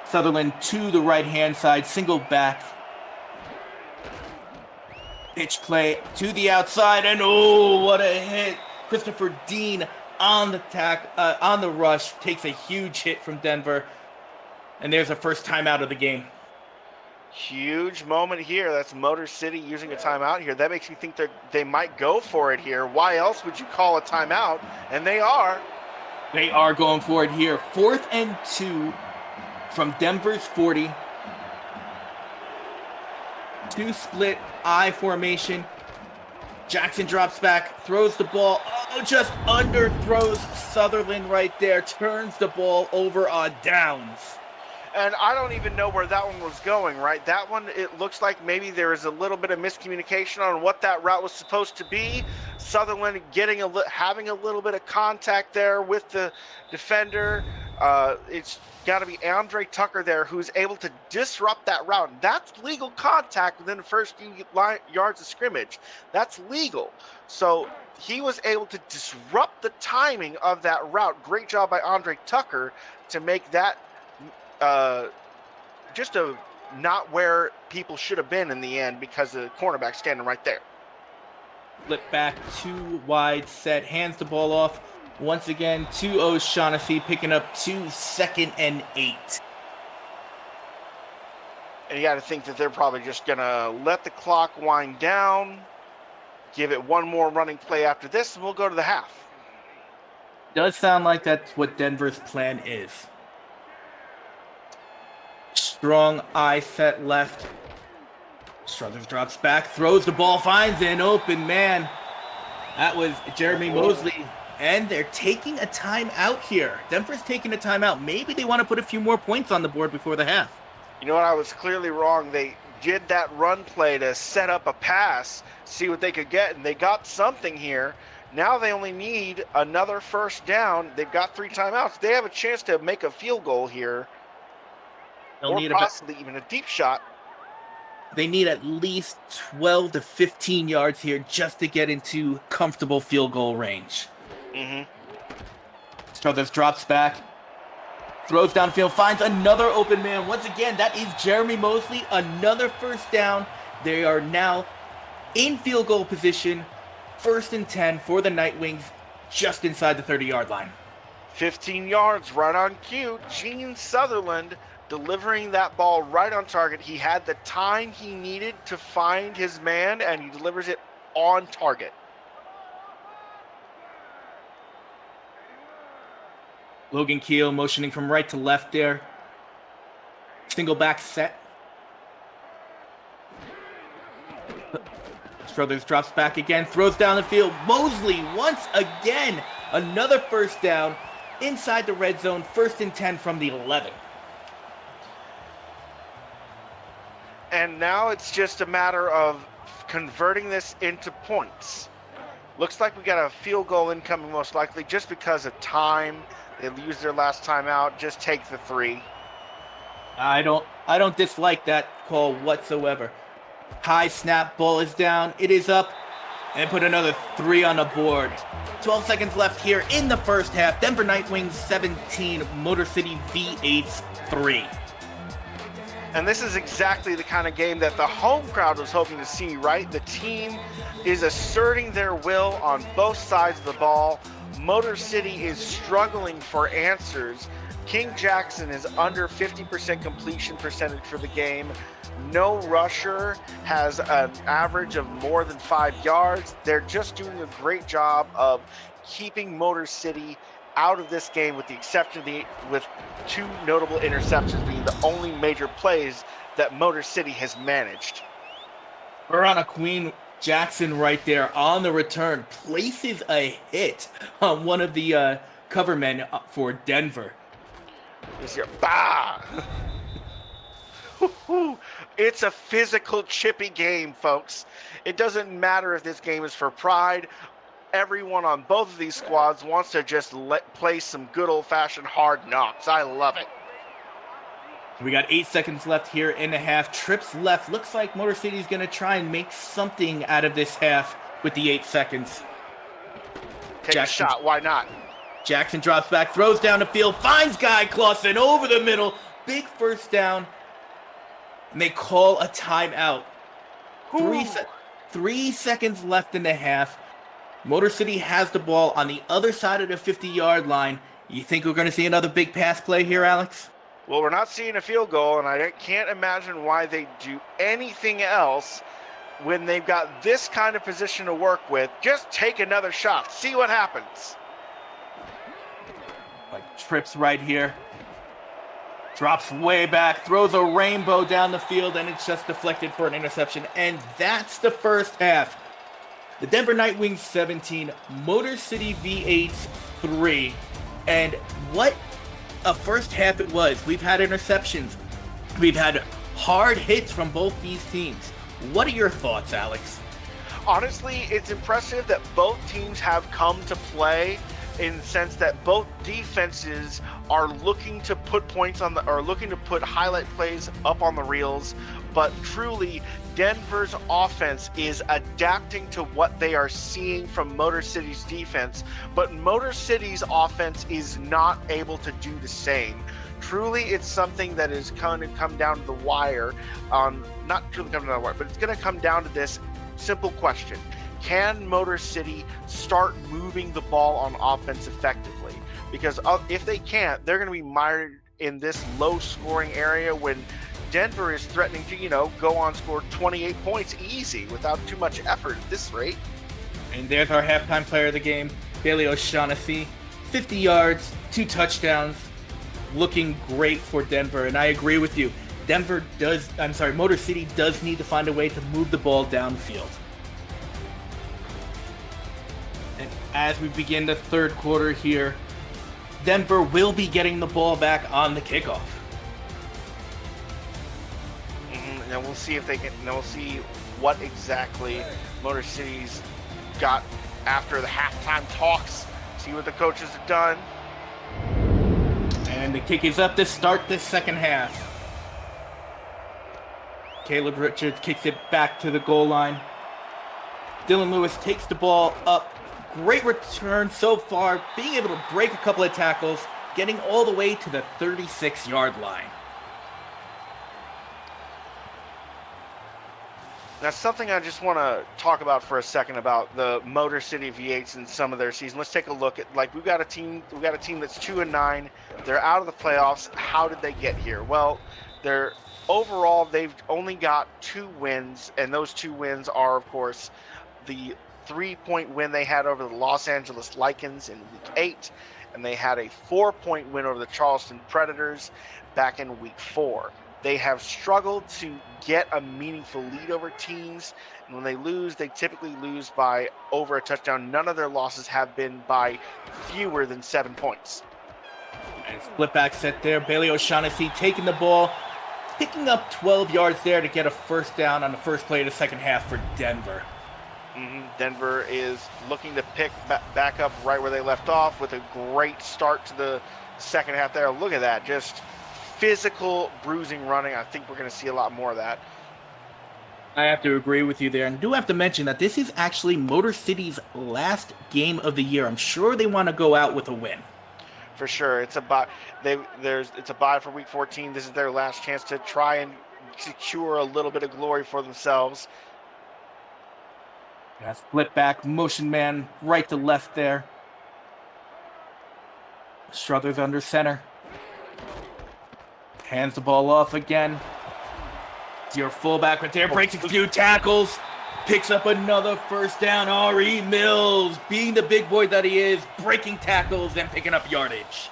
Sutherland to the right-hand side, single back. Pitch play to the outside, and oh, what a hit. Christopher Dean on the rush, takes a huge hit from Denver. And there's a first timeout of the game. Huge moment here. That's Motor City using a timeout here. That makes me think they might go for it here. Why else would you call a timeout? And they are. They are going for it here. 4th and 2 from Denver's 40. 2 split I formation. Jackson drops back, throws the ball. Oh, just underthrows Sutherland right there. Turns the ball over on downs. And I don't even know where that one was going, right? That one, it looks like maybe there is a little bit of miscommunication on what that route was supposed to be. Sutherland having a little bit of contact there with the defender. It's got to be Andre Tucker there who's able to disrupt that route. That's legal contact within the first few yards of scrimmage. That's legal. So he was able to disrupt the timing of that route. Great job by Andre Tucker to make that just not where people should have been in the end because the cornerback standing right there. Flip back, 2 wide set, hands the ball off. Once again, 2 O'Shaughnessy picking up 2 2nd and 8. And you got to think that they're probably just going to let the clock wind down, give it one more running play after this, and we'll go to the half. Does sound like that's what Denver's plan is. Strong I set left. Struthers drops back, throws the ball, finds an open man. That was Jeremy Mosley. And they're taking a timeout here. Denver's taking a timeout. Maybe they want to put a few more points on the board before the half. You know what? I was clearly wrong. They did that run play to set up a pass, see what they could get, and they got something here. Now they only need another first down. They've got 3 timeouts. They have a chance to make a field goal here. They'll need possibly even a deep shot. They need at least 12 to 15 yards here just to get into comfortable field goal range. Struthers drops back, throws downfield, finds another open man. Once again, that is Jeremy Mosley. Another first down. They are now in field goal position. 1st and 10 for the Nightwings, just inside the 30-yard line. 15 yards right on cue. Gene Sutherland delivering that ball right on target. He had the time he needed to find his man, and he delivers it on target. Logan Keel motioning from right to left there. Single back set. Struthers drops back again, throws down the field. Mosley once again, another first down inside the red zone, 1st and 10 from the 11. And now it's just a matter of converting this into points. Looks like we got a field goal incoming most likely just because of time. They used their last time out. Just take the 3. I don't dislike that call whatsoever. High snap, ball is down, it is up, and put another 3 on the board. 12 seconds left here in the first half. Denver Nightwings 17, Motor City V8s 3. And this is exactly the kind of game that the home crowd was hoping to see, right? The team is asserting their will on both sides of the ball. Motor City is struggling for answers. King Jackson is under 50% completion percentage for the game. No rusher has an average of more than 5 yards. They're just doing a great job of keeping Motor City out of this game, with the exception of with 2 notable interceptions being the only major plays that Motor City has managed. Verona Queen Jackson right there on the return places a hit on one of the cover men for Denver. This here, bah! It's a physical, chippy game, folks. It doesn't matter if this game is for pride. Everyone on both of these squads wants to just play some good old-fashioned hard knocks. I love it. We got 8 seconds left here in the half. Trips left. Looks like Motor City's going to try and make something out of this half with the 8 seconds. Take a shot. Why not? Jackson drops back, throws down the field, finds Guy Clausen over the middle. Big first down. And they call a timeout. 3 seconds left in the half. Motor City has the ball on the other side of the 50-yard line. You think we're going to see another big pass play here, Alex? Well, we're not seeing a field goal, and I can't imagine why they do anything else when they've got this kind of position to work with. Just take another shot. See what happens. Like Trips right here. Drops way back, throws a rainbow down the field, and it's just deflected for an interception. And that's the first half. The Denver Nightwings 17, Motor City V8s 3. And what a first half it was. We've had interceptions. We've had hard hits from both these teams. What are your thoughts, Alex? Honestly, it's impressive that both teams have come to play, in the sense that both defenses are looking to put points on looking to put highlight plays up on the reels. But truly, Denver's offense is adapting to what they are seeing from Motor City's defense, but Motor City's offense is not able to do the same. Truly, it's something that is going to come down to the wire. Not truly come down to the wire, but it's going to come down to this simple question. Can Motor City start moving the ball on offense effectively? Because if they can't, they're going to be mired in this low-scoring area when Denver is threatening to, go on, score 28 points easy without too much effort at this rate. And there's our halftime player of the game, Bailey O'Shaughnessy. 50 yards, 2 touchdowns, looking great for Denver. And I agree with you. Motor City does need to find a way to move the ball downfield. And as we begin the third quarter here, Denver will be getting the ball back on the kickoff. And we'll see if they can. We'll see what exactly Motor City's got after the halftime talks. See what the coaches have done. And the kick is up to start this second half. Caleb Richards kicks it back to the goal line. Dylan Lewis takes the ball up. Great return so far, being able to break a couple of tackles, getting all the way to the 36-yard line. Now, something I just want to talk about for a second about the Motor City V8s and some of their season. Let's take a look at, like, we've got a team that's 2-9. They're out of the playoffs. How did they get here? Well, they've only got 2 wins, and those 2 wins are, of course, the 3-point win they had over the Los Angeles Lycans in week 8, and they had a 4-point win over the Charleston Predators back in week 4. They have struggled to get a meaningful lead over teams, and when they lose, they typically lose by over a touchdown. None of their losses have been by fewer than 7 points. And split back set there. Bailey O'Shaughnessy taking the ball, picking up 12 yards there to get a first down on the first play of the second half for Denver. Denver is looking to pick back up right where they left off with a great start to the second half there. Look at that, just physical bruising running. I think we're going to see a lot more of that. I have to agree with you there, and do have to mention that this is actually Motor City's last game of the year. I'm sure they want to go out with a win. For sure, it's a bye. It's a bye for Week 14. This is their last chance to try and secure a little bit of glory for themselves. Yeah, split back, motion man, right to left there. Struthers under center. Hands the ball off again. Your fullback right there, breaks a few tackles, picks up another first down. R.E. Mills, being the big boy that he is, breaking tackles and picking up yardage.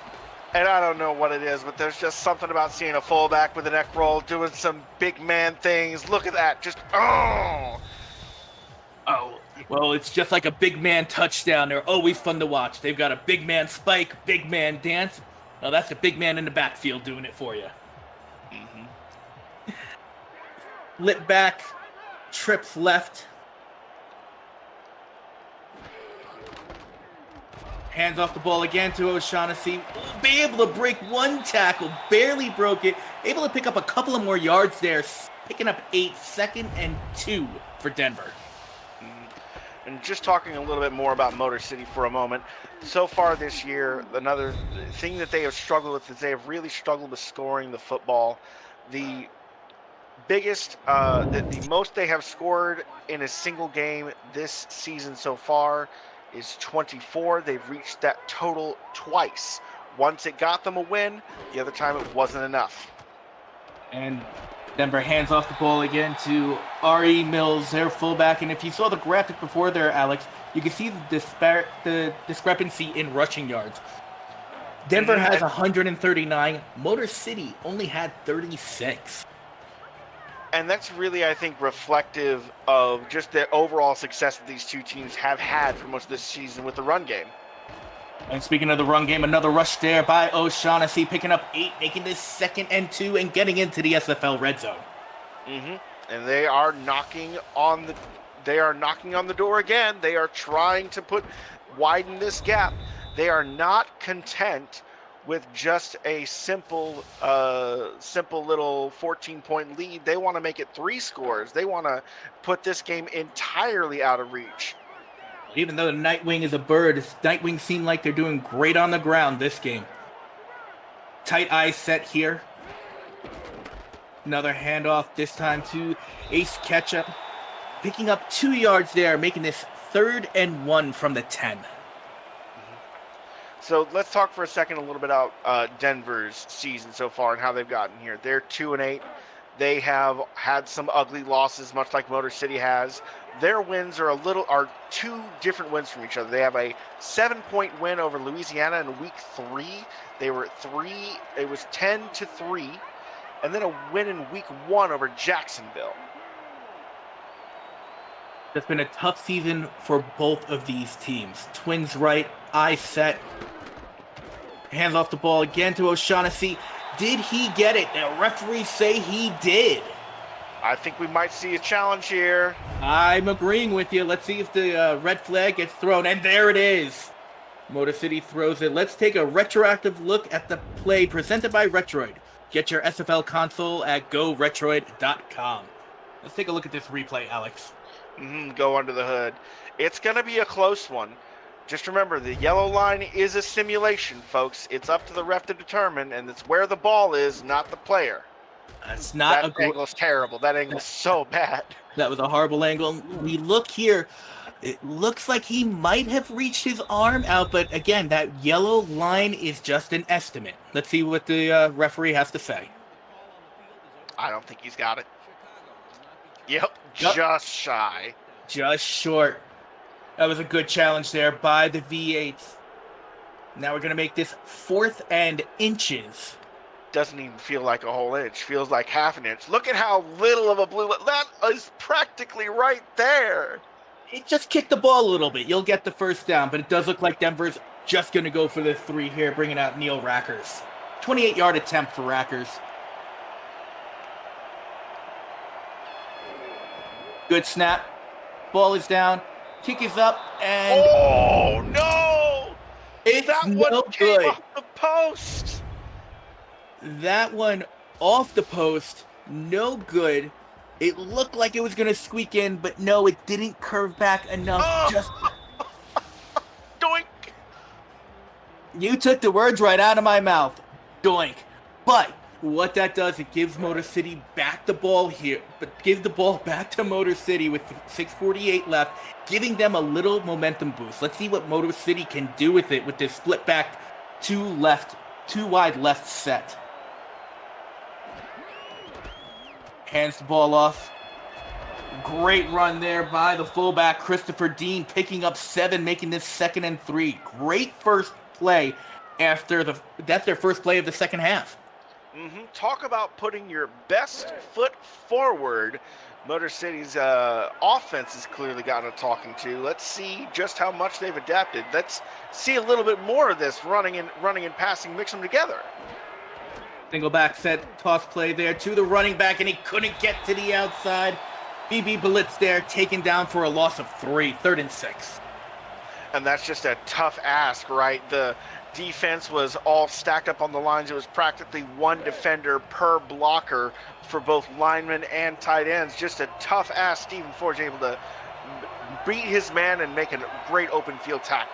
And I don't know what it is, but there's just something about seeing a fullback with a neck roll doing some big man things. Look at that, just Oh, well, it's just like a big man touchdown. They're always fun to watch. They've got a big man spike, big man dance. Well, that's the big man in the backfield doing it for you. Lit back, trips left. Hands off the ball again to O'Shaughnessy. Be able to break one tackle, barely broke it. Able to pick up a couple of more yards there, picking up 8, 2nd and 2 for Denver. And just talking a little bit more about Motor City for a moment. So far this year, another thing that they have struggled with is they have really struggled with scoring the football. The biggest, the most they have scored in a single game this season so far is 24. They've reached that total twice. Once it got them a win, the other time it wasn't enough. And Denver hands off the ball again to R.E. Mills, their fullback. And if you saw the graphic before there, Alex, you can see the discrepancy in rushing yards. Denver has 139. Motor City only had 36. And that's really, I think, reflective of just the overall success that these two teams have had for most of this season with the run game. And speaking of the run game, another rush there by O'Shaughnessy, picking up 8, making this 2nd and 2, and getting into the SFL red zone. And they are knocking on the door again. They are trying to widen this gap. They are not content with just a simple little 14-point lead. They want to make it 3 scores. They want to put this game entirely out of reach. Even though the Nightwing is a bird, Nightwings seem like they're doing great on the ground this game. Tight eye set here. Another handoff, this time to Ace Ketchup. Picking up 2 yards there, making this 3rd and 1 from the 10. So let's talk for a second a little bit about Denver's season so far and how they've gotten here. They're 2-8. They have had some ugly losses, much like Motor City has. Their wins are 2 different wins from each other. They have a 7-point win over Louisiana in week 3. They were 3. It was 10-3, and then a win in week 1 over Jacksonville. It's been a tough season for both of these teams. Twins right, eye set. Hands off the ball again to O'Shaughnessy. Did he get it? The referees say he did. I think we might see a challenge here. I'm agreeing with you. Let's see if the red flag gets thrown. And there it is. Motor City throws it. Let's take a retroactive look at the play presented by Retroid. Get your SFL console at goretroid.com. Let's take a look at this replay, Alex. Go under the hood. It's going to be a close one. Just remember, the yellow line is a simulation, folks. It's up to the ref to determine, and it's where the ball is, not the player. That's not That angle's terrible. That angle's so bad. That was a horrible angle. We look here. It looks like he might have reached his arm out, but again, that yellow line is just an estimate. Let's see what the referee has to say. I don't think he's got it. Yep, just shy. Just short. That was a good challenge there by the V8s. Now we're going to make this 4th and inches. Doesn't even feel like a whole inch. Feels like half an inch. Look at how little of a blue... That is practically right there. It just kicked the ball a little bit. You'll get the first down, but it does look like Denver's just going to go for the 3 here, bringing out Neil Rackers. 28-yard attempt for Rackers. Good snap. Ball is down. Kick is up, and... Oh, no! It's that no one came good. off the post. That one off the post, no good. It looked like it was going to squeak in, but no, it didn't curve back enough. Just Doink! You took the words right out of my mouth. Doink. But what that does, it gives Motor City back the ball here, but gives the ball back to Motor City with 6:48 left, giving them a little momentum boost. Let's see what Motor City can do with it with this split back two wide left set. Hands the ball off. Great run there by the fullback, Christopher Dean, picking up 7, making this 2nd and 3. Great first play that's their first play of the second half. Talk about putting your best foot forward. Motor City's offense has clearly gotten a talking to. Let's see just how much they've adapted. Let's see a little bit more of this running and passing, mix them together. Single back set, toss play there to the running back, and he couldn't get to the outside. BB Blitz there, taken down for a loss of 3, 3rd and 6. And that's just a tough ask, right? The defense was all stacked up on the lines. It was practically one defender per blocker for both linemen and tight ends. Just a tough ask. Stephen Ford's able to beat his man and make a great open field tackle.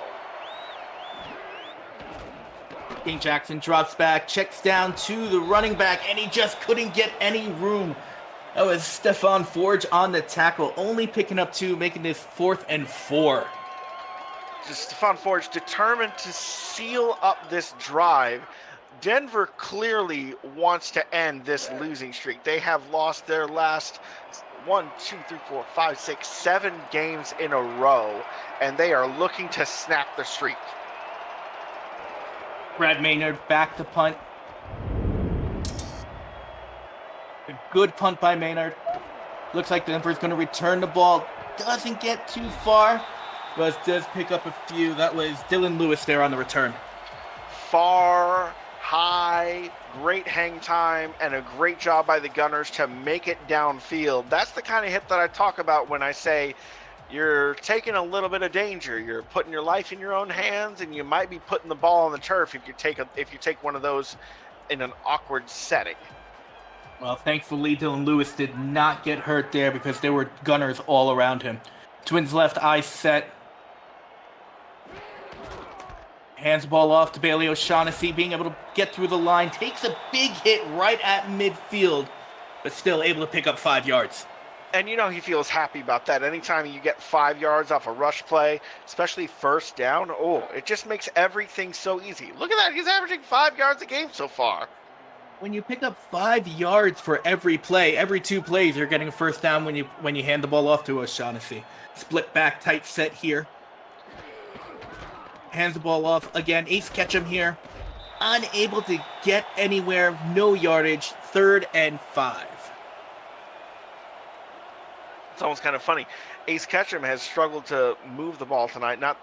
King Jackson drops back, checks down to the running back, and he just couldn't get any room. That was Stefan Forge on the tackle, only picking up 2, making this 4th and 4. Just Stefan Forge determined to seal up this drive. Denver clearly wants to end this losing streak. They have lost their last 7 games in a row, and they are looking to snap the streak. Brad Maynard back to punt. A good punt by Maynard. Looks like Denver's going to return the ball. Doesn't get too far, but does pick up a few. That was Dylan Lewis there on the return. Far, high, great hang time, and a great job by the Gunners to make it downfield. That's the kind of hit that I talk about when I say you're taking a little bit of danger. You're putting your life in your own hands, and you might be putting the ball on the turf if you take one of those in an awkward setting. Well, thankfully, Dylan Lewis did not get hurt there because there were Gunners all around him. Twins left eye set. Hands the ball off to Bailey O'Shaughnessy, being able to get through the line. Takes a big hit right at midfield, but still able to pick up 5 yards. And you know he feels happy about that. Anytime you get 5 yards off a rush play, especially first down, it just makes everything so easy. Look at that. He's averaging 5 yards a game so far. When you pick up 5 yards for every play, every 2 plays, you're getting a first down when you hand the ball off to O'Shaughnessy. Split back, tight set here. Hands the ball off. Again, Ace Ketchum here. Unable to get anywhere. No yardage. 3rd and 5. It's almost kind of funny. Ace Ketchum has struggled to move the ball tonight. Not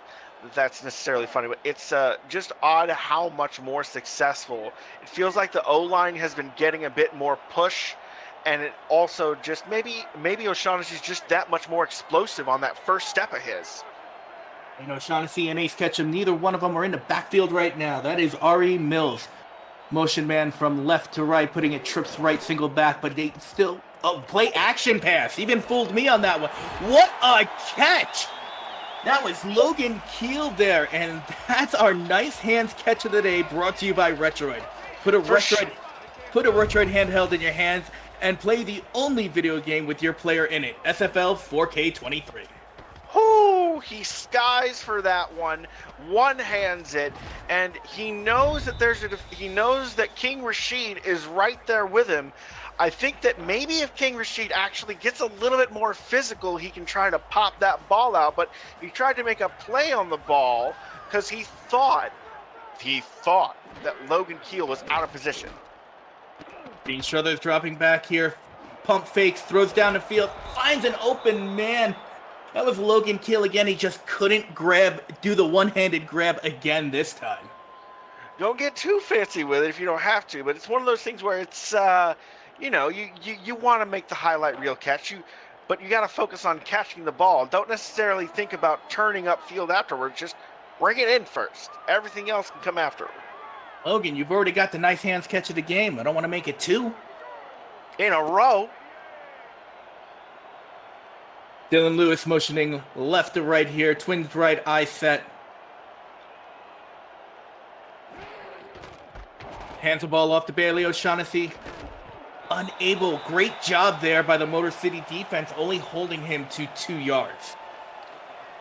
that that's necessarily funny, but it's just odd how much more successful. It feels like the O-line has been getting a bit more push, and it also just maybe O'Shaughnessy's just that much more explosive on that first step of his. You know, O'Shaughnessy and Ace Ketchum, neither one of them are in the backfield right now. That is Ari Mills. Motion man from left to right, putting it trips right, single back, but they still... play action pass. Even fooled me on that one. What a catch! That was Logan Keel there, and that's our nice hands catch of the day, brought to you by Retroid. Put a Retroid... put a Retroid handheld in your hands, and play the only video game with your player in it, SFL 4K23. Whoo, he skies for that one hands it, and he knows that he knows that King Rashid is right there with him. I think that maybe if King Rashid actually gets a little bit more physical, he can try to pop that ball out, but he tried to make a play on the ball because he thought that Logan Keel was out of position. Gene Struthers dropping back here, pump fakes, throws down the field, finds an open man. That was Logan Keel again. He just couldn't do the one-handed grab again this time. Don't get too fancy with it if you don't have to, but it's one of those things where it's, you want to make the highlight reel catch, but you got to focus on catching the ball. Don't necessarily think about turning upfield afterwards. Just bring it in first. Everything else can come after. Logan, you've already got the nice hands catch of the game. I don't want to make it 2 in a row. Dylan Lewis motioning left to right here. Twins right eye set. Hands the ball off to Bailey O'Shaughnessy. Unable. Great job there by the Motor City defense, only holding him to 2 yards.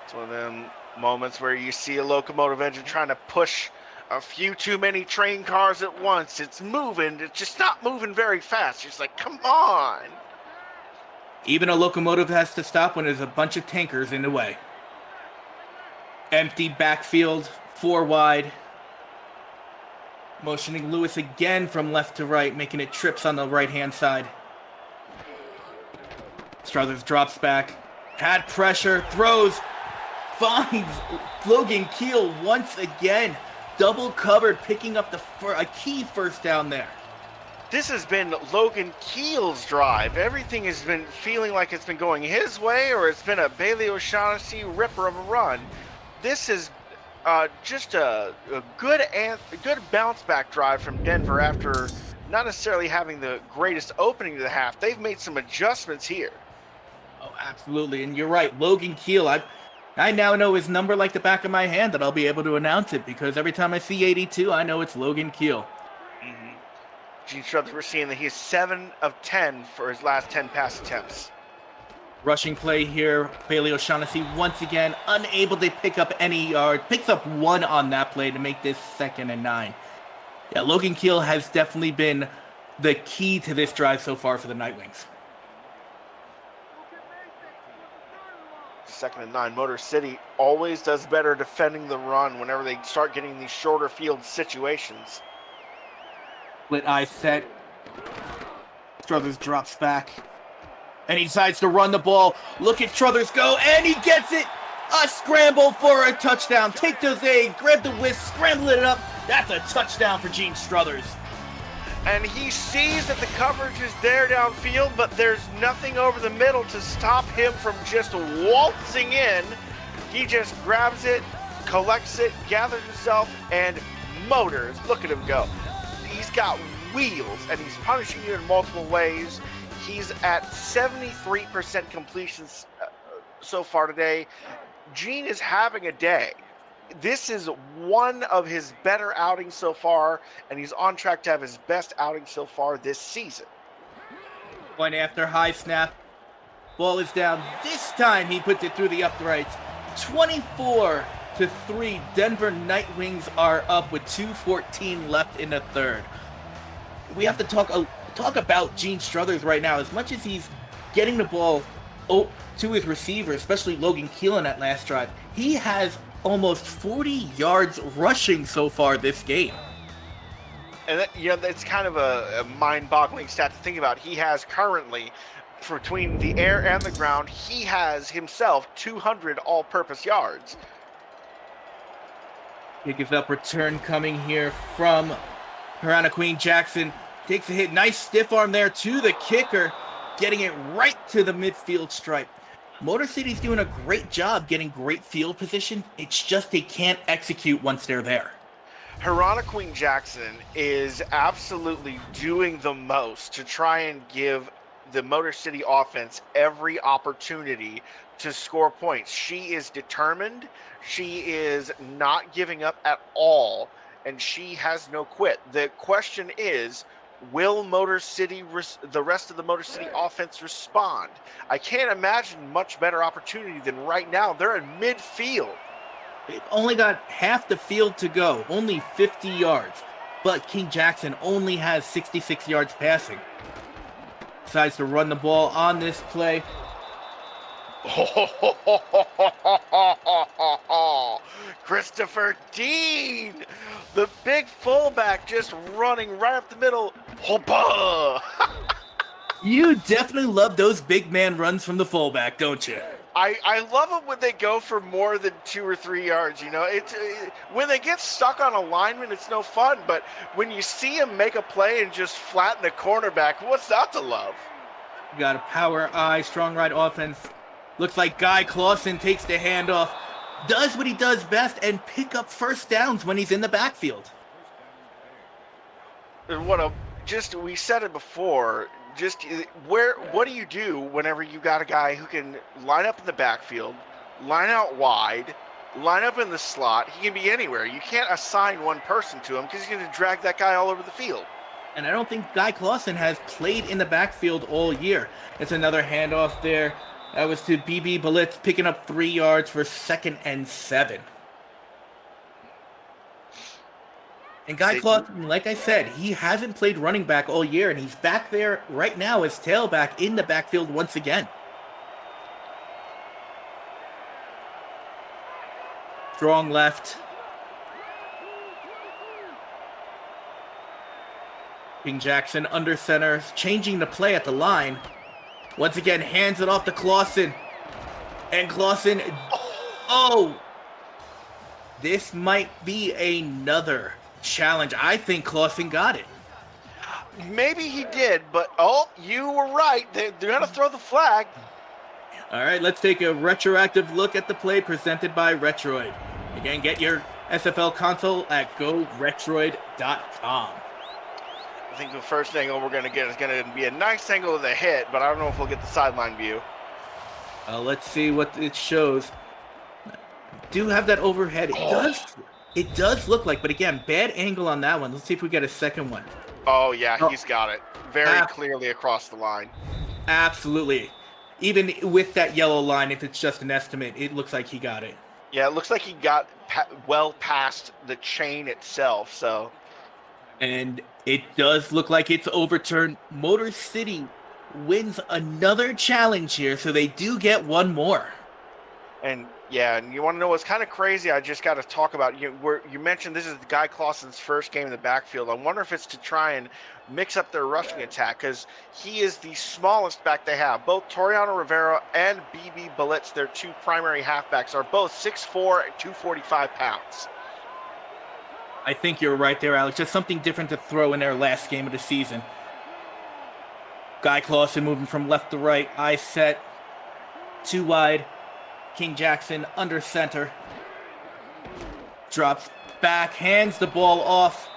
It's one of them moments where you see a locomotive engine trying to push a few too many train cars at once. It's moving. It's just not moving very fast. It's like, come on. Even a locomotive has to stop when there's a bunch of tankers in the way. Empty backfield, 4 wide. Motioning Lewis again from left to right, making it trips on the right-hand side. Struthers drops back. Had pressure, throws, finds Logan Keel once again. Double covered, picking up a key first down there. This has been Logan Keel's drive. Everything has been feeling like it's been going his way, or it's been a Bailey O'Shaughnessy ripper of a run. This is just a good bounce back drive from Denver after not necessarily having the greatest opening to the half. They've made some adjustments here. Oh, absolutely. And you're right, Logan Keel, I now know his number like the back of my hand, that I'll be able to announce it, because every time I see 82, I know it's Logan Keel. Mm-hmm. Gene Struthers, we're seeing that he's 7 of 10 for his last 10 pass attempts. Rushing play here, Bailey O'Shaughnessy once again unable to pick up any yard. Picks up 1 on that play to make this 2nd and 9. Yeah, Logan Keel has definitely been the key to this drive so far for the Nightwings. 2nd and 9. Motor City always does better defending the run whenever they start getting these shorter field situations. Split eye set. Struthers drops back. And he decides to run the ball. Look at Struthers go, and he gets it! A scramble for a touchdown. Take those A's, grab the whisk, scramble it up. That's a touchdown for Gene Struthers. And he sees that the coverage is there downfield, but there's nothing over the middle to stop him from just waltzing in. He just grabs it, collects it, gathers himself, and motors. Look at him go. He's got wheels, and he's punishing you in multiple ways. He's at 73% completions so far today. Gene is having a day. This is one of his better outings so far, and he's on track to have his best outing so far this season. Point after high snap. Ball is down. This time he puts it through the uprights. 24-3. Denver Nightwings are up with 2:14 left in the third. We have to talk about Gene Struthers right now. As much as he's getting the ball to his receiver, especially Logan Keel in that last drive, he has almost 40 yards rushing so far this game. And that's kind of a mind-boggling stat to think about. He has currently, between the air and the ground, he has himself 200 all-purpose yards. Kick is up, return coming here from Piranha Queen Jackson. Takes a hit, nice stiff arm there to the kicker, getting it right to the midfield stripe. Motor City's doing a great job getting great field position. It's just they can't execute once they're there. Piranha Queen Jackson is absolutely doing the most to try and give the Motor City offense every opportunity to score points. She is determined. She is not giving up at all, and she has no quit. The question is, Will the rest of the Motor City offense respond? I can't imagine much better opportunity than right now. They're in midfield. They've only got half the field to go, only 50 yards. But King Jackson only has 66 yards passing. Decides to run the ball on this play. Christopher Dean, the big fullback, just running right up the middle. Hoppa! You definitely love those big man runs from the fullback, don't you? I love it when they go for more than 2 or 3 yards. You know, when they get stuck on a lineman, it's no fun. But when you see him make a play and just flatten a cornerback, what's not to love? You got a power eye, strong right offense. Looks like Guy Clausen takes the handoff, does what he does best, and pick up first downs when he's in the backfield. We said it before. What do you do whenever you got a guy who can line up in the backfield, line out wide, line up in the slot? He can be anywhere. You can't assign one person to him because he's going to drag that guy all over the field. And I don't think Guy Clausen has played in the backfield all year. It's another handoff there. That was to BB Blitz, picking up 3 yards for 2nd and 7. And Guy Clausen, like I said, he hasn't played running back all year, and he's back there right now as tailback in the backfield once again. Strong left. King Jackson under center, changing the play at the line. Once again, hands it off to Clausen. And Clausen, this might be another challenge. I think Clausen got it. Maybe he did, but you were right. They're going to throw the flag. All right, let's take a retroactive look at the play presented by Retroid. Again, get your SFL console at goretroid.com. I think the first angle we're going to get is going to be a nice angle of the hit, but I don't know if we'll get the sideline view. Let's see what it shows. Do have that overhead. It does look like, but again, bad angle on that one. Let's see if we get a second one. Oh, yeah, he's got it. Very clearly across the line. Absolutely. Even with that yellow line, if it's just an estimate, it looks like he got it. Yeah, it looks like he got well past the chain itself, so. And it does look like it's overturned. Motor City wins another challenge here, so they do get one more. And yeah, and you want to know what's kind of crazy? I just got to talk about you mentioned this is Guy Clausen's first game in the backfield. I wonder if it's to try and mix up their rushing attack because he is the smallest back they have. Both Toriano Rivera and BB Blitz, their two primary halfbacks, are both 6'4" and 245 pounds. I think you're right there, Alex. Just something different to throw in their last game of the season. Guy Clausen moving from left to right, eye set, 2 wide. King Jackson under center. Drops back, hands the ball off.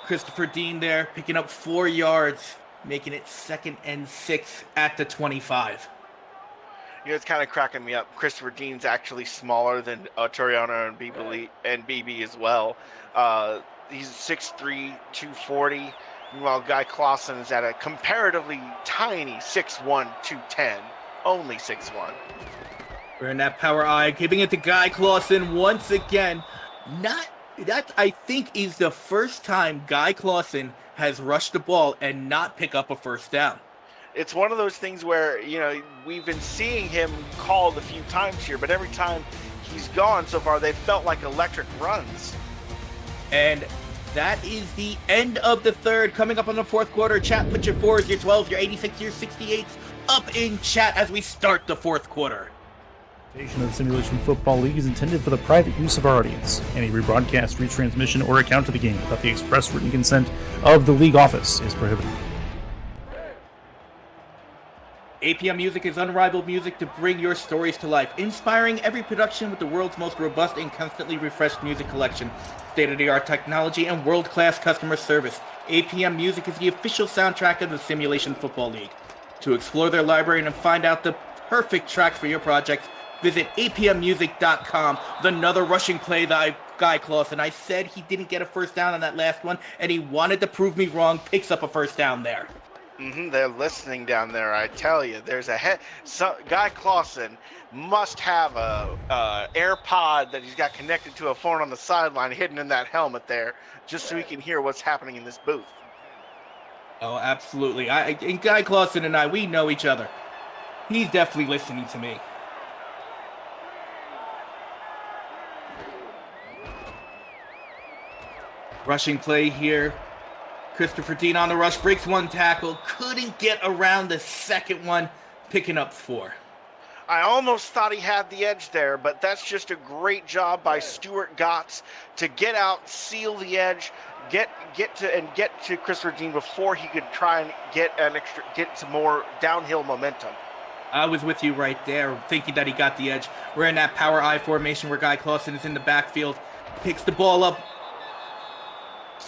Christopher Dean there, picking up 4 yards, making it 2nd and 6 at the 25. You know, it's kind of cracking me up. Christopher Dean's actually smaller than Toriano and BB as well. He's 6'3", 240. Meanwhile, Guy Clausen is at a comparatively tiny 6'1", 210. Only 6'1". We're in that power eye, giving it to Guy Clausen once again. That I think is the first time Guy Clausen has rushed the ball and not pick up a first down. It's one of those things where, you know, we've been seeing him called a few times here, but every time he's gone so far, they've felt like electric runs. And that is the end of the third. Coming up on the fourth quarter, chat, put your 4s, your 12s, your 86, your 68s up in chat as we start the fourth quarter. The of the Simulation Football League is intended for the private use of our audience. Any rebroadcast, retransmission, or account of the game without the express written consent of the league office is prohibited. APM Music is unrivaled music to bring your stories to life, inspiring every production with the world's most robust and constantly refreshed music collection, state-of-the-art technology, and world-class customer service. APM Music is the official soundtrack of the Simulation Football League. To explore their library and find out the perfect tracks for your project, visit apmmusic.com. Another rushing play that Guy Clausen. I said he didn't get a first down on that last one, and he wanted to prove me wrong. Picks up a first down there. They're listening down there, I tell you. There's Guy Clausen must have a AirPod that he's got connected to a phone on the sideline hidden in that helmet there, just so he can hear what's happening in this booth. Oh, absolutely. And Guy Clausen and I, we know each other. He's definitely listening to me. Rushing play here. Christopher Dean on the rush, breaks one tackle, couldn't get around the second one, picking up 4. I almost thought he had the edge there, but that's just a great job by Stuart Gotts to get out, seal the edge, get to Christopher Dean before he could try and get some more downhill momentum. I was with you right there, thinking that he got the edge. We're in that power I formation where Guy Clausen is in the backfield, picks the ball up,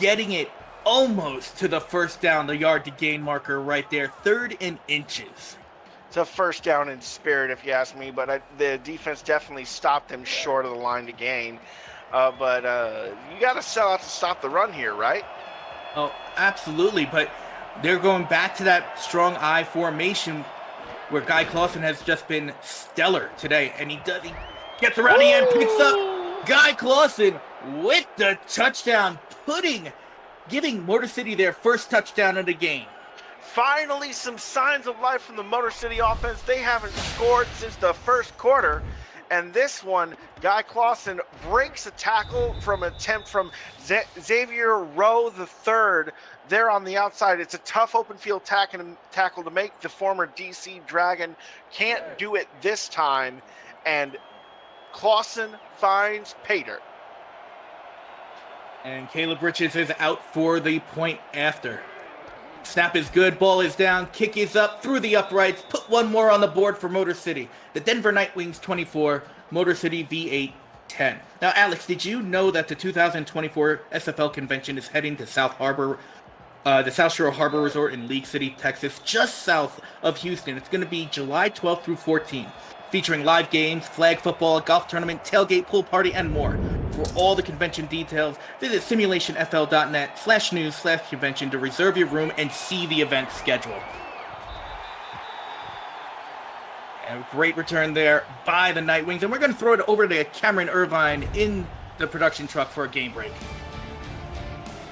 getting it almost to the first down, the yard to gain marker right there, 3rd and inches. It's a first down in spirit, if you ask me, but the defense definitely stopped them short of the line to gain. But you got to sell out to stop the run here, right? Oh, absolutely, but they're going back to that strong I formation where Guy Clausen has just been stellar today, and he gets around the end, picks up Guy Clausen with the touchdown, giving Motor City their first touchdown of the game. Finally, some signs of life from the Motor City offense. They haven't scored since the first quarter. And this one, Guy Clausen breaks a tackle from Xavier Rowe III there on the outside. It's a tough open field tackle to make. The former DC Dragon can't do it this time. And Clausen finds Pater. And Caleb Richards is out for the point after. Snap is good, ball is down, kick is up, through the uprights, put one more on the board for Motor City. The Denver Nightwings 24, Motor City V8 10. Now, Alex, did you know that the 2024 SFL convention is heading to the South Shore Harbor Resort in League City, Texas, just south of Houston? It's going to be July 12th through 14th, featuring live games, flag football, golf tournament, tailgate, pool party, and more. For all the convention details, visit simulationfl.net/news/convention to reserve your room and see the event schedule. And a great return there by the Nightwings. And we're going to throw it over to Cameron Irvine in the production truck for a game break.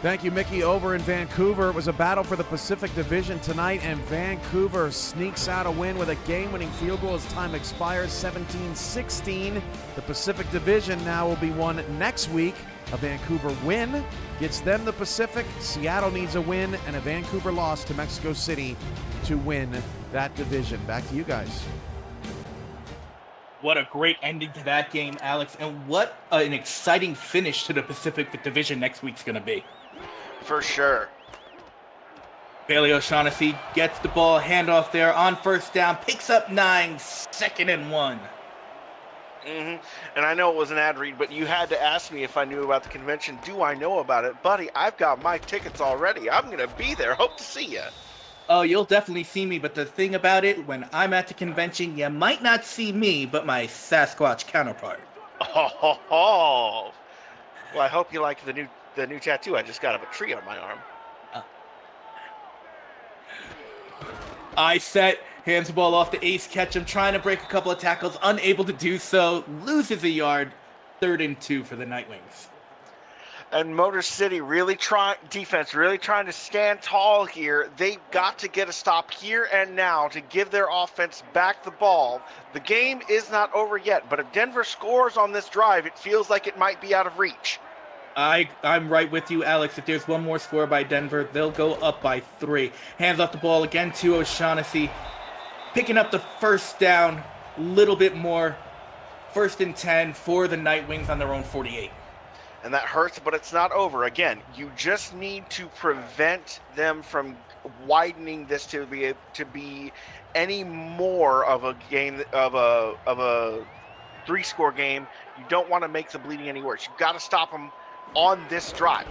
Thank you, Mickey. Over in Vancouver, it was a battle for the Pacific Division tonight, and Vancouver sneaks out a win with a game-winning field goal as time expires, 17-16. The Pacific Division now will be won next week. A Vancouver win gets them the Pacific. Seattle needs a win and a Vancouver loss to Mexico City to win that division. Back to you guys. What a great ending to that game, Alex, and what an exciting finish to the Pacific Division next week's going to be. For sure. Bailey O'Shaughnessy gets the ball, handoff there on first down, picks up 9, 2nd and 1. And I know it was an ad read, but you had to ask me if I knew about the convention. Do I know about it? Buddy, I've got my tickets already. I'm going to be there. Hope to see you. Oh, you'll definitely see me, but the thing about it, when I'm at the convention, you might not see me, but my Sasquatch counterpart. Oh. Well, I hope you like the new tattoo I just got of a tree on my arm. I set, hands the ball off to Ace Ketchum, trying to break a couple of tackles, unable to do so, loses a yard, 3rd and 2 for the Nightwings. And Motor City defense really trying to stand tall here. They've got to get a stop here and now to give their offense back the ball. The game is not over yet, but if Denver scores on this drive, it feels like it might be out of reach. I'm right with you, Alex. If there's one more score by Denver, they'll go up by 3. Hands off the ball again to O'Shaughnessy. Picking up the first down, a little bit more. 1st and 10 for the Nightwings on their own 48. And that hurts, but it's not over. Again, you just need to prevent them from widening this to be any more of a game of a 3-score game. You don't want to make the bleeding any worse. You've got to stop them on this drive.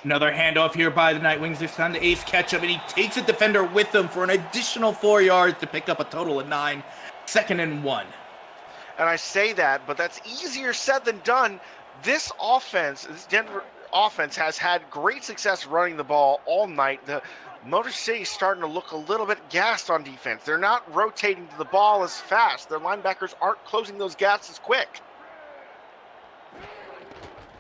Another handoff here by the Nightwings. This time to Ace Ketchum, and he takes a defender with him for an additional 4 yards to pick up a total of 9. 2nd and 1. And I say that, but that's easier said than done. this Denver offense has had great success running the ball all night. The Motor City's starting to look a little bit gassed on defense. They're not rotating to the ball as fast. Their linebackers aren't closing those gaps as quick.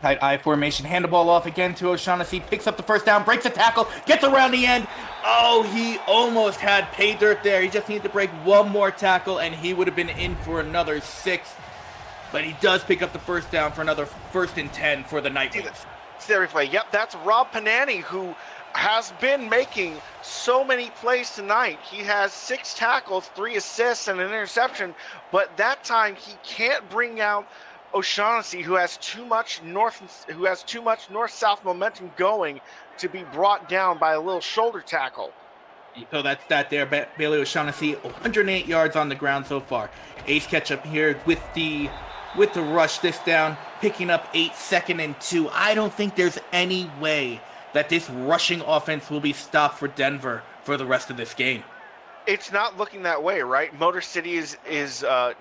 Tight I formation, hand the ball off again to O'Shaughnessy, picks up the first down, breaks a tackle, gets around the end. Oh, he almost had pay dirt there. He just needed to break one more tackle, and he would have been in for another 6. But he does pick up the first down for another 1st and 10 for the Nightwings. See the replay. Yep, that's Rob Panani, who has been making so many plays tonight. He has 6 tackles, 3 assists, and an interception. But that time, he can't bring out O'Shaughnessy, who has too much north-south momentum going to be brought down by a little shoulder tackle. So that's that there. Bailey O'Shaughnessy, 108 yards on the ground so far. Ace Ketchup here with the rush this down, picking up 8, 2nd and 2. I don't think there's any way that this rushing offense will be stopped for Denver for the rest of this game. It's not looking that way, right? Motor City is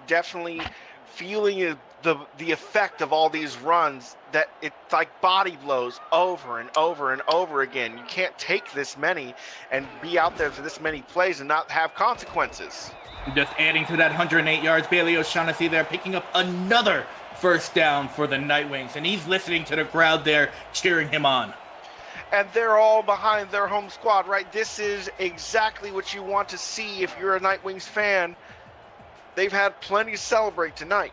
definitely feeling the effect of all these runs, that it's like body blows over and over and over again. You can't take this many and be out there for this many plays and not have consequences. Just adding to that 108 yards, Bailey O'Shaughnessy there picking up another first down for the Nightwings, and he's listening to the crowd there cheering him on. And they're all behind their home squad, right? This is exactly what you want to see if you're a Nightwings fan. They've had plenty to celebrate tonight.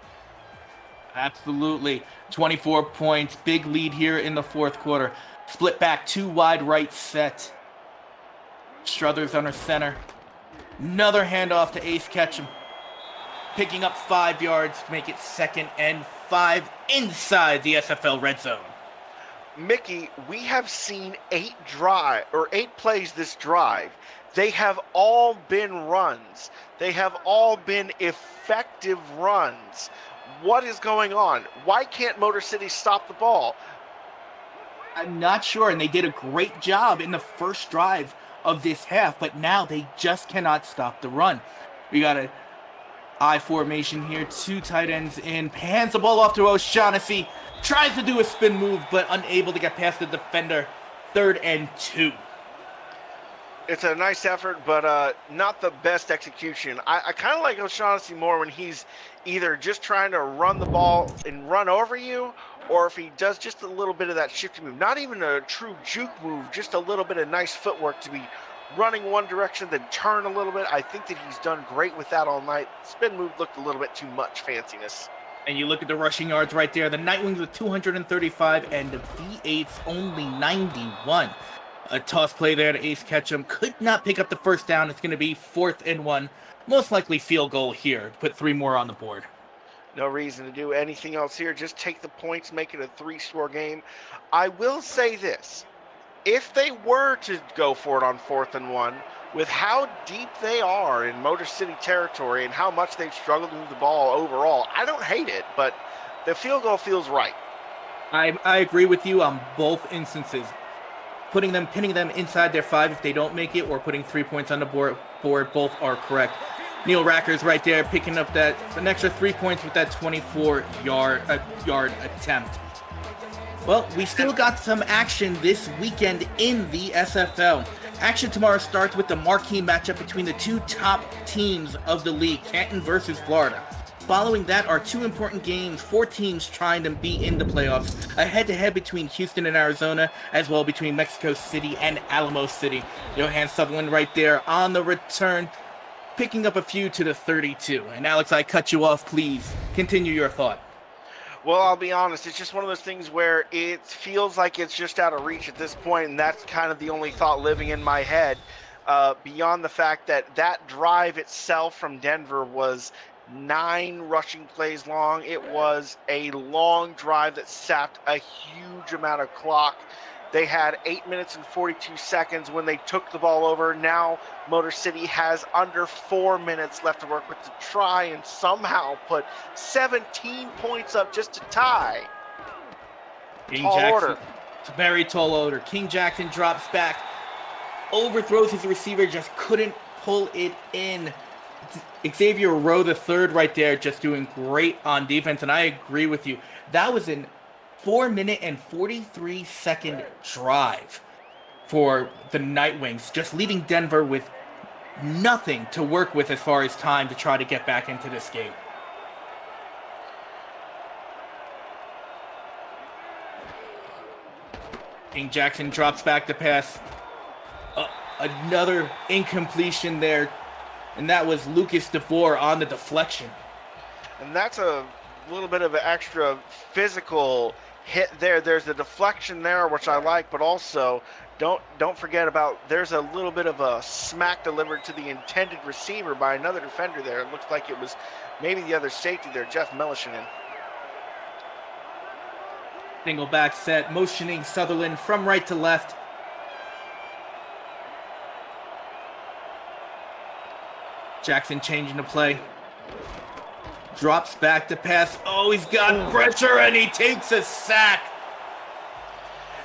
Absolutely. 24 points, big lead here in the 4th quarter. Split back, 2 wide right set. Struthers under center. Another handoff to Ace Ketchum. Picking up 5 yards to make it 2nd and 5 inside the SFL red zone. Mickey, we have seen 8 plays this drive. They have all been runs. They have all been effective runs. What is going on? Why can't Motor City stop the ball? I'm not sure, and they did a great job in the first drive of this half, but now they just cannot stop the run. We got a I formation here, 2 tight ends in, hands the ball off to O'Shaughnessy, tries to do a spin move, but unable to get past the defender. 3rd and 2. It's a nice effort, but not the best execution. I kind of like O'Shaughnessy more when he's either just trying to run the ball and run over you, or if he does just a little bit of that shifty move. Not even a true juke move, just a little bit of nice footwork to be running one direction, then turn a little bit. I think that he's done great with that all night. Spin move looked a little bit too much fanciness. And you look at the rushing yards right there. The Nightwings with 235 and the V8's only 91. A toss play there to Ace Ketchum. Could not pick up the first down. It's going to be 4th and 1. Most likely field goal here. Put 3 more on the board. No reason to do anything else here. Just take the points, make it a 3-score game. I will say this. If they were to go for it on 4th and 1, with how deep they are in Motor City territory and how much they've struggled to move the ball overall, I don't hate it, but the field goal feels right. I agree with you on both instances. Pinning them inside their 5 if they don't make it, or putting 3 points on the board, both are correct. Neil Racker's right there picking up an extra 3 points with that 24-yard attempt. Well, we still got some action this weekend in the SFL. Action tomorrow starts with the marquee matchup between the 2 top teams of the league, Canton versus Florida. Following that are 2 important games, 4 teams trying to be in the playoffs. A head-to-head between Houston and Arizona, as well between Mexico City and Alamo City. Johan Sutherland right there on the return, picking up a few to the 32. And Alex, I cut you off. Please continue your thought. Well, I'll be honest, it's just one of those things where it feels like it's just out of reach at this point, and that's kind of the only thought living in my head. Beyond the fact that drive itself from Denver was 9 rushing plays long. It was a long drive that sapped a huge amount of clock. They had 8 minutes and 42 seconds when they took the ball over. Now Motor City has under 4 minutes left to work with to try and somehow put 17 points up just to tie. Tall order. It's a very tall order. King Jackson drops back, overthrows his receiver, just couldn't pull it in. Xavier Rowe the third right there, just doing great on defense, and I agree with you. That was an 4-minute and 43-second drive for the Nightwings, just leaving Denver with nothing to work with as far as time to try to get back into this game. King Jackson drops back to pass. Another incompletion there, and that was Lucas DeVore on the deflection. And that's a little bit of an extra physical hit there. There's a deflection there, which I like, but also don't forget about there's a little bit of a smack delivered to the intended receiver by another defender there. It looks like it was maybe the other safety there, Jeff Melishinin. Single back set, motioning Sutherland from right to left. Jackson changing the play. Drops back to pass. Oh, he's got pressure and he takes a sack.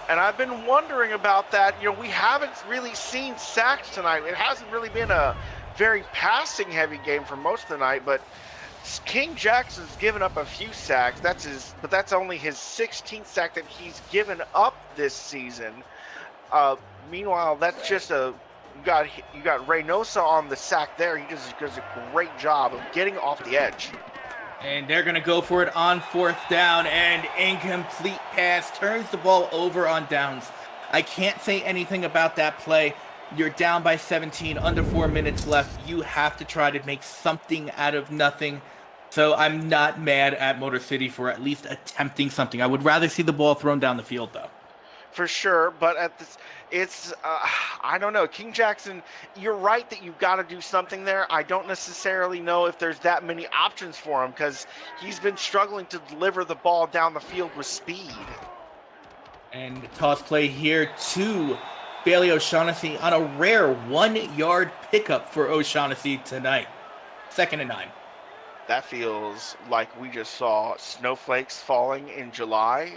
And I've been wondering about that. You know, we haven't really seen sacks tonight. It hasn't really been a very passing heavy game for most of the night, but King Jackson's given up a few sacks. But that's only his 16th sack that he's given up this season. Meanwhile, that's just you got Reynosa on the sack there. He just does a great job of getting off the edge. And they're going to go for it on 4th down, and incomplete pass turns the ball over on downs. I can't say anything about that play. You're down by 17, under 4 minutes left. You have to try to make something out of nothing. So I'm not mad at Motor City for at least attempting something. I would rather see the ball thrown down the field, though. For sure, but I don't know. King Jackson, you're right that you've got to do something there. I don't necessarily know if there's that many options for him because he's been struggling to deliver the ball down the field with speed. And the toss play here to Bailey O'Shaughnessy on a rare 1-yard pickup for O'Shaughnessy tonight. 2nd and 9. That feels like we just saw snowflakes falling in July.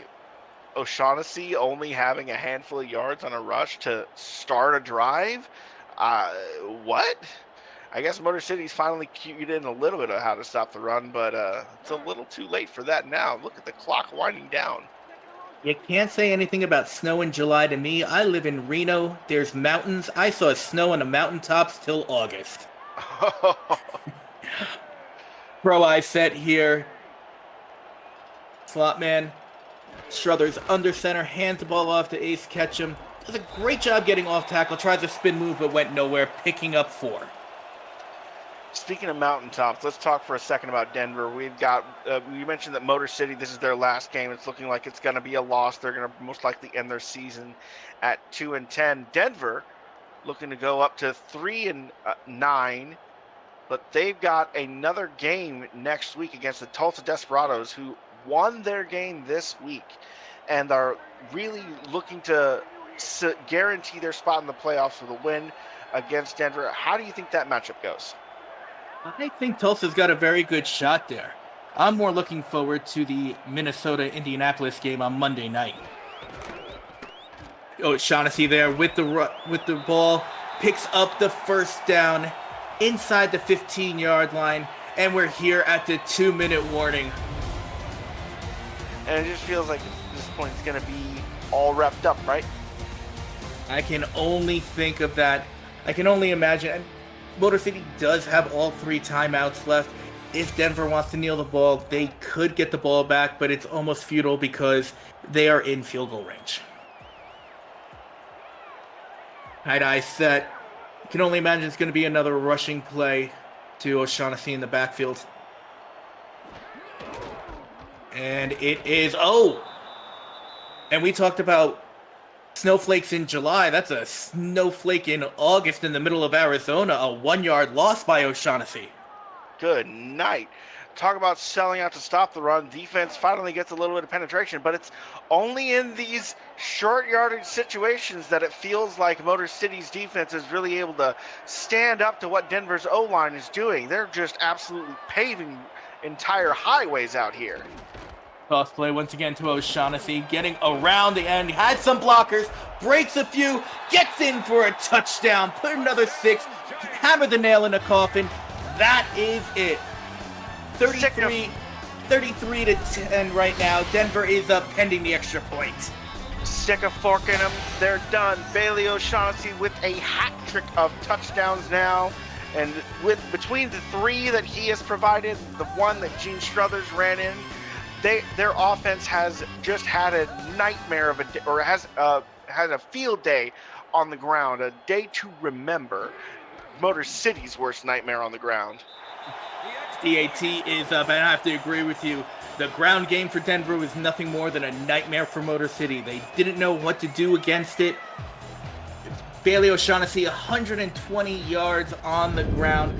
O'Shaughnessy only having a handful of yards on a rush to start a drive. What? I guess Motor City's finally cued in a little bit of how to stop the run, but it's a little too late for that now. Look at the clock winding down. You can't say anything about snow in July to me. I live in Reno. There's mountains. I saw snow on the mountaintops till August. Pro eye set here. Slot man. Struthers under center, hands the ball off to Ace Ketchum. Does a great job getting off tackle, tries a spin move but went nowhere, picking up 4. Speaking of mountaintops, let's talk for a second about Denver. We've got, you mentioned that Motor City, this is their last game. It's looking like it's going to be a loss. They're going to most likely end their season at 2-10. Denver looking to go up to 3-9, but they've got another game next week against the Tulsa Desperados, who won their game this week and are really looking to guarantee their spot in the playoffs with a win against Denver. How do you think that matchup goes? I think Tulsa's got a very good shot there. I'm more looking forward to the Minnesota-Indianapolis game on Monday night. O'Shaughnessy there with the ball, picks up the 1st down inside the 15-yard line, and we're here at the 2-minute warning. And it just feels like at this point it's going to be all wrapped up, right? I can only think of that. I can only imagine. And Motor City does have all 3 timeouts left. If Denver wants to kneel the ball, they could get the ball back, but it's almost futile because they are in field goal range. Tight eye set. I can only imagine it's going to be another rushing play to O'Shaughnessy in the backfield. And it is, and we talked about snowflakes in July. That's a snowflake in August in the middle of Arizona. A 1-yard loss by O'Shaughnessy. Good night. Talk about selling out to stop the run. Defense finally gets a little bit of penetration, but it's only in these short yardage situations that it feels like Motor City's defense is really able to stand up to what Denver's O-line is doing. They're just absolutely paving entire highways out here. Toss play once again to O'Shaughnessy, getting around the end, had some blockers, breaks a few, gets in for a touchdown, put another 6, hammer the nail in the coffin. That is it. 33-10 right now. Denver is up pending the extra point. Stick a fork in them. They're done. Bailey O'Shaughnessy with a hat trick of touchdowns now. And with between the 3 that he has provided, the 1 that Gene Struthers ran in, their offense has just had a nightmare of a day, or has had a field day on the ground, a day to remember. Motor City's worst nightmare on the ground. DAT is up, and I have to agree with you. The ground game for Denver was nothing more than a nightmare for Motor City. They didn't know what to do against it. Bailey O'Shaughnessy, 120 yards on the ground.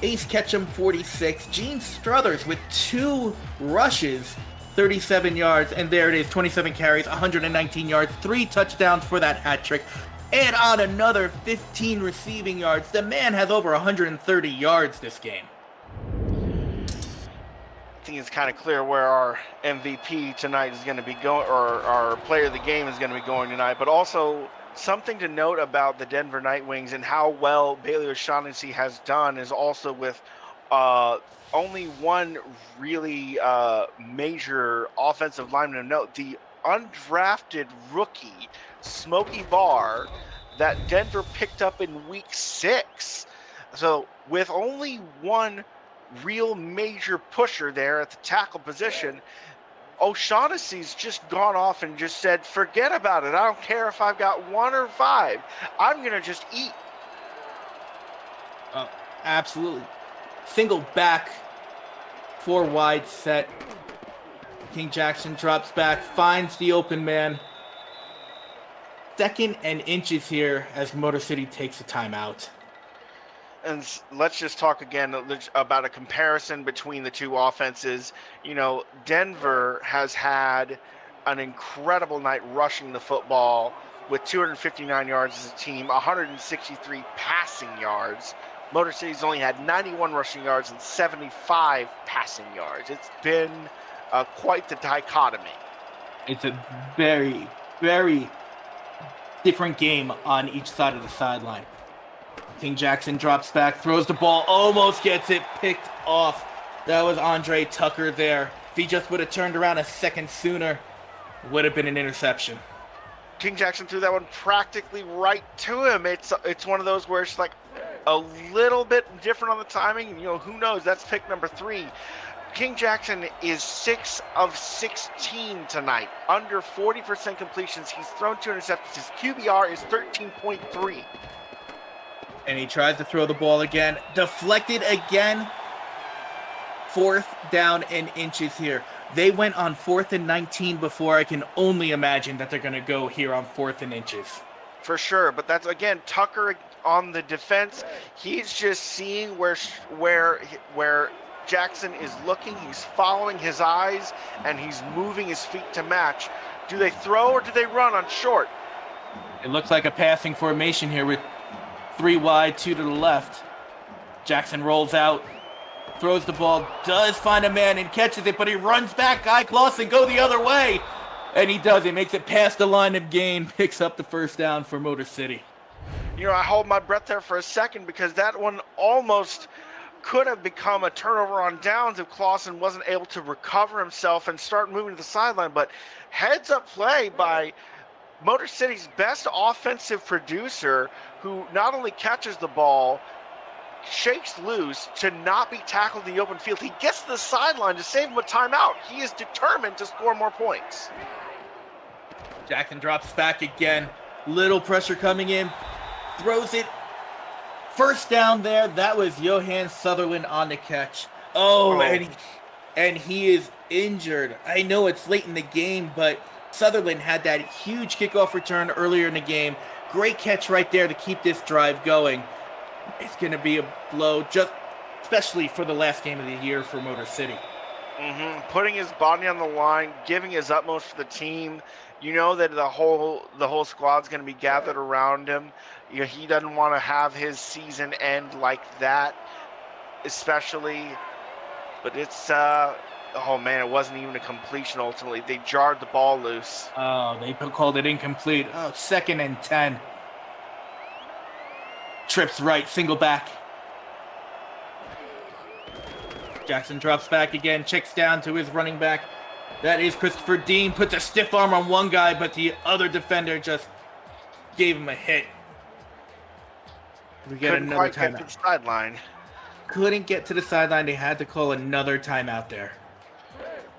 Ace Ketchum, 46. Gene Struthers with 2 rushes, 37 yards. And there it is, 27 carries, 119 yards, 3 touchdowns for that hat trick. And on another 15 receiving yards. The man has over 130 yards this game. I think it's kind of clear where our MVP tonight is going to be going, or our player of the game is going to be going tonight. But also, something to note about the Denver Nightwings and how well Bailey O'Shaughnessy has done is also with only one really major offensive lineman to note. The undrafted rookie, Smokey Barr, that Denver picked up in week 6. So with only one real major pusher there at the tackle position, O'Shaughnessy's just gone off and just said, forget about it. I don't care if I've got 1 or 5. I'm going to just eat. Absolutely. Single back, 4 wide set. King Jackson drops back, finds the open man. 2nd and inches here as Motor City takes a timeout. And let's just talk again about a comparison between the 2 offenses. You know, Denver has had an incredible night rushing the football with 259 yards as a team, 163 passing yards. Motor City's only had 91 rushing yards and 75 passing yards. It's been quite the dichotomy. It's a very, very different game on each side of the sideline. King Jackson drops back, throws the ball, almost gets it picked off. That was Andre Tucker there. If he just would have turned around a second sooner, would have been an interception. King Jackson threw that one practically right to him. It's one of those where it's like a little bit different on the timing. You know, who knows? That's pick number 3. King Jackson is 6 of 16 tonight, under 40% completions. He's thrown 2 interceptions. His QBR is 13.3. And he tries to throw the ball again. Deflected again. 4th down and inches here. They went on 4th and 19 before. I can only imagine that they're going to go here on 4th and inches. For sure, but that's, again, Tucker on the defense. He's just seeing where Jackson is looking. He's following his eyes, and he's moving his feet to match. Do they throw or do they run on short? It looks like a passing formation here with 3 wide, 2 to the left. Jackson rolls out, throws the ball, does find a man and catches it, but he runs back. Guy Clausen, go the other way. And he does. He makes it past the line of gain, picks up the 1st down for Motor City. You know, I hold my breath there for a second because that one almost could have become a turnover on downs if Clausen wasn't able to recover himself and start moving to the sideline. But heads up play by Motor City's best offensive producer, who not only catches the ball, shakes loose to not be tackled in the open field. He gets to the sideline to save him a timeout. He is determined to score more points. Jackson drops back again. Little pressure coming in. Throws it. 1st down there. That was Johan Sutherland on the catch. And he is injured. I know it's late in the game, but Sutherland had that huge kickoff return earlier in the game. Great catch right there to keep this drive going. It's going to be a blow, just especially for the last game of the year for Motor City. Putting his body on the line, giving his utmost for the team. You know that the whole squad's going to be gathered around him. You know, he doesn't want to have his season end like that, especially. But it's oh man, it wasn't even a completion ultimately. They jarred the ball loose. Oh, they called it incomplete. Oh, 2nd and 10. Trips right, single back. Jackson drops back again, checks down to his running back. That is Christopher Dean, puts a stiff arm on one guy, but the other defender just gave him a hit. We get Couldn't another quite get timeout. to the sideline. Couldn't get to the sideline. They had to call another timeout there.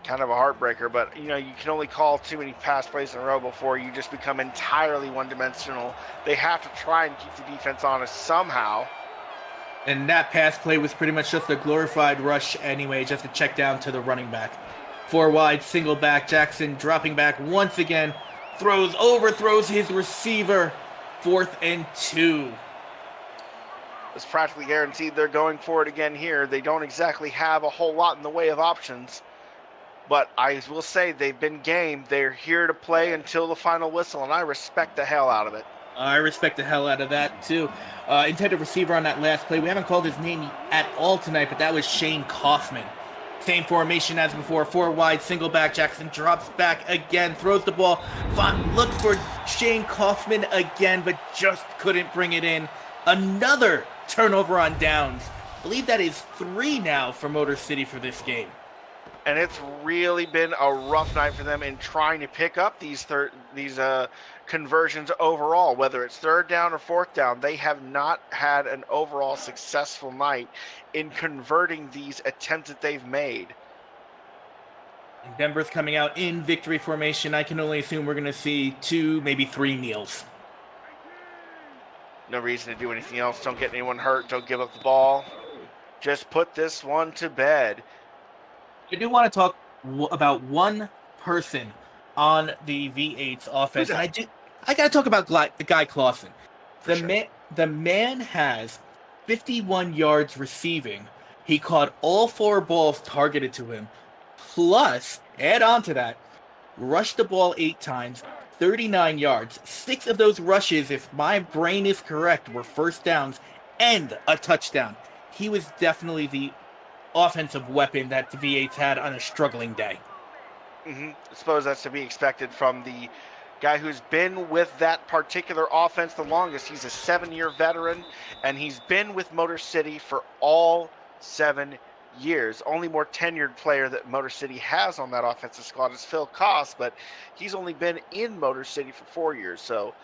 Kind of a heartbreaker, but you can only call too many pass plays in a row before you just become entirely one-dimensional. They have to try and keep the defense honest somehow. And that pass play was pretty much just a glorified rush anyway, just to check down to the running back. 4 wide, single back, Jackson dropping back once again, overthrows his receiver. 4th and 2. It's practically guaranteed they're going for it again here. They don't exactly have a whole lot in the way of options, but I will say they've been game. They're here to play until the final whistle, and I respect the hell out of it. I respect the hell out of that, too. Intended receiver on that last play. We haven't called his name at all tonight, but that was Shane Kaufman. Same formation as before. 4 wide, single back. Jackson drops back again, throws the ball. Looks for Shane Kaufman again, but just couldn't bring it in. Another turnover on downs. I believe that is 3 now for Motor City for this game. And it's really been a rough night for them in trying to pick up these conversions overall. Whether it's 3rd down or 4th down, they have not had an overall successful night in converting these attempts that they've made. And Denver's coming out in victory formation. I can only assume we're going to see 2, maybe 3 kneels. No reason to do anything else. Don't get anyone hurt. Don't give up the ball. Just put this one to bed. I do want to talk about one person on the V8's offense. And I got to talk about Guy Clausen. The man has 51 yards receiving. He caught all 4 balls targeted to him. Plus, add on to that, rushed the ball 8 times, 39 yards. 6 of those rushes, if my brain is correct, were first downs and a touchdown. He was definitely the offensive weapon that the V8's had on a struggling day. I suppose that's to be expected from the guy who's been with that particular offense the longest. He's a 7-year veteran, and he's been with Motor City for all 7 years. Only more tenured player that Motor City has on that offensive squad is Phil Koss, but he's only been in Motor City for 4 years. So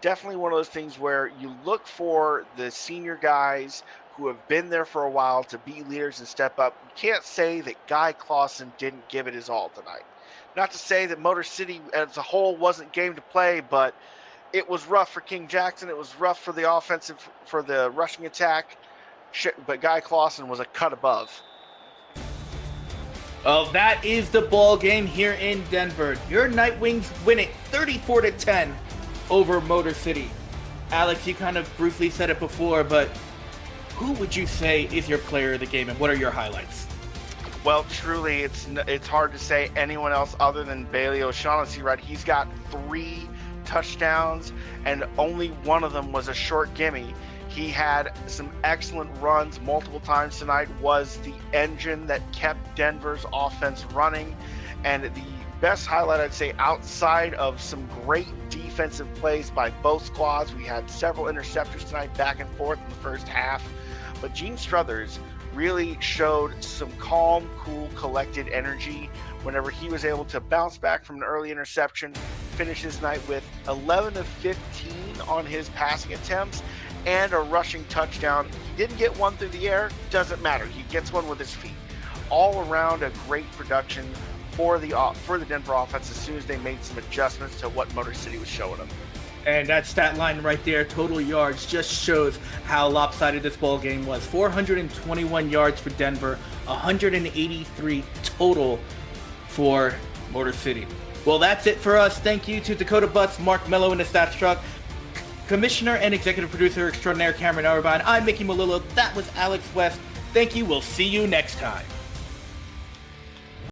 definitely one of those things where you look for the senior guys who have been there for a while to be leaders and step up. You can't say that Guy Clausen didn't give it his all tonight. Not to say that Motor City as a whole wasn't game to play, but it was rough for King Jackson. It was rough for the offensive, for the rushing attack. But Guy Clausen was a cut above. Well, that is the ball game here in Denver. Your Nightwings win it 34-10 over Motor City. Alex, you kind of briefly said it before, but who would you say is your player of the game, and what are your highlights? Well, truly, it's hard to say anyone else other than Bailey O'Shaughnessy, right? He's got 3 touchdowns, and only one of them was a short gimme. He had some excellent runs multiple times tonight, was the engine that kept Denver's offense running, and the best highlight, I'd say, outside of some great defensive plays by both squads. We had several interceptions tonight, back and forth in the first half. But Gene Struthers really showed some calm, cool, collected energy whenever he was able to bounce back from an early interception, finish his night with 11 of 15 on his passing attempts and a rushing touchdown. He didn't get one through the air, doesn't matter. He gets one with his feet. All around a great production for the Denver offense as soon as they made some adjustments to what Motor City was showing them. And that stat line right there, total yards, just shows how lopsided this ball game was. 421 yards for Denver, 183 total for Motor City. Well, that's it for us. Thank you to Dakota Butts, Mark Mello in the Stats Truck, Commissioner and Executive Producer Extraordinaire Cameron Arvine. I'm Mickey Malillo. That was Alex West. Thank you. We'll see you next time.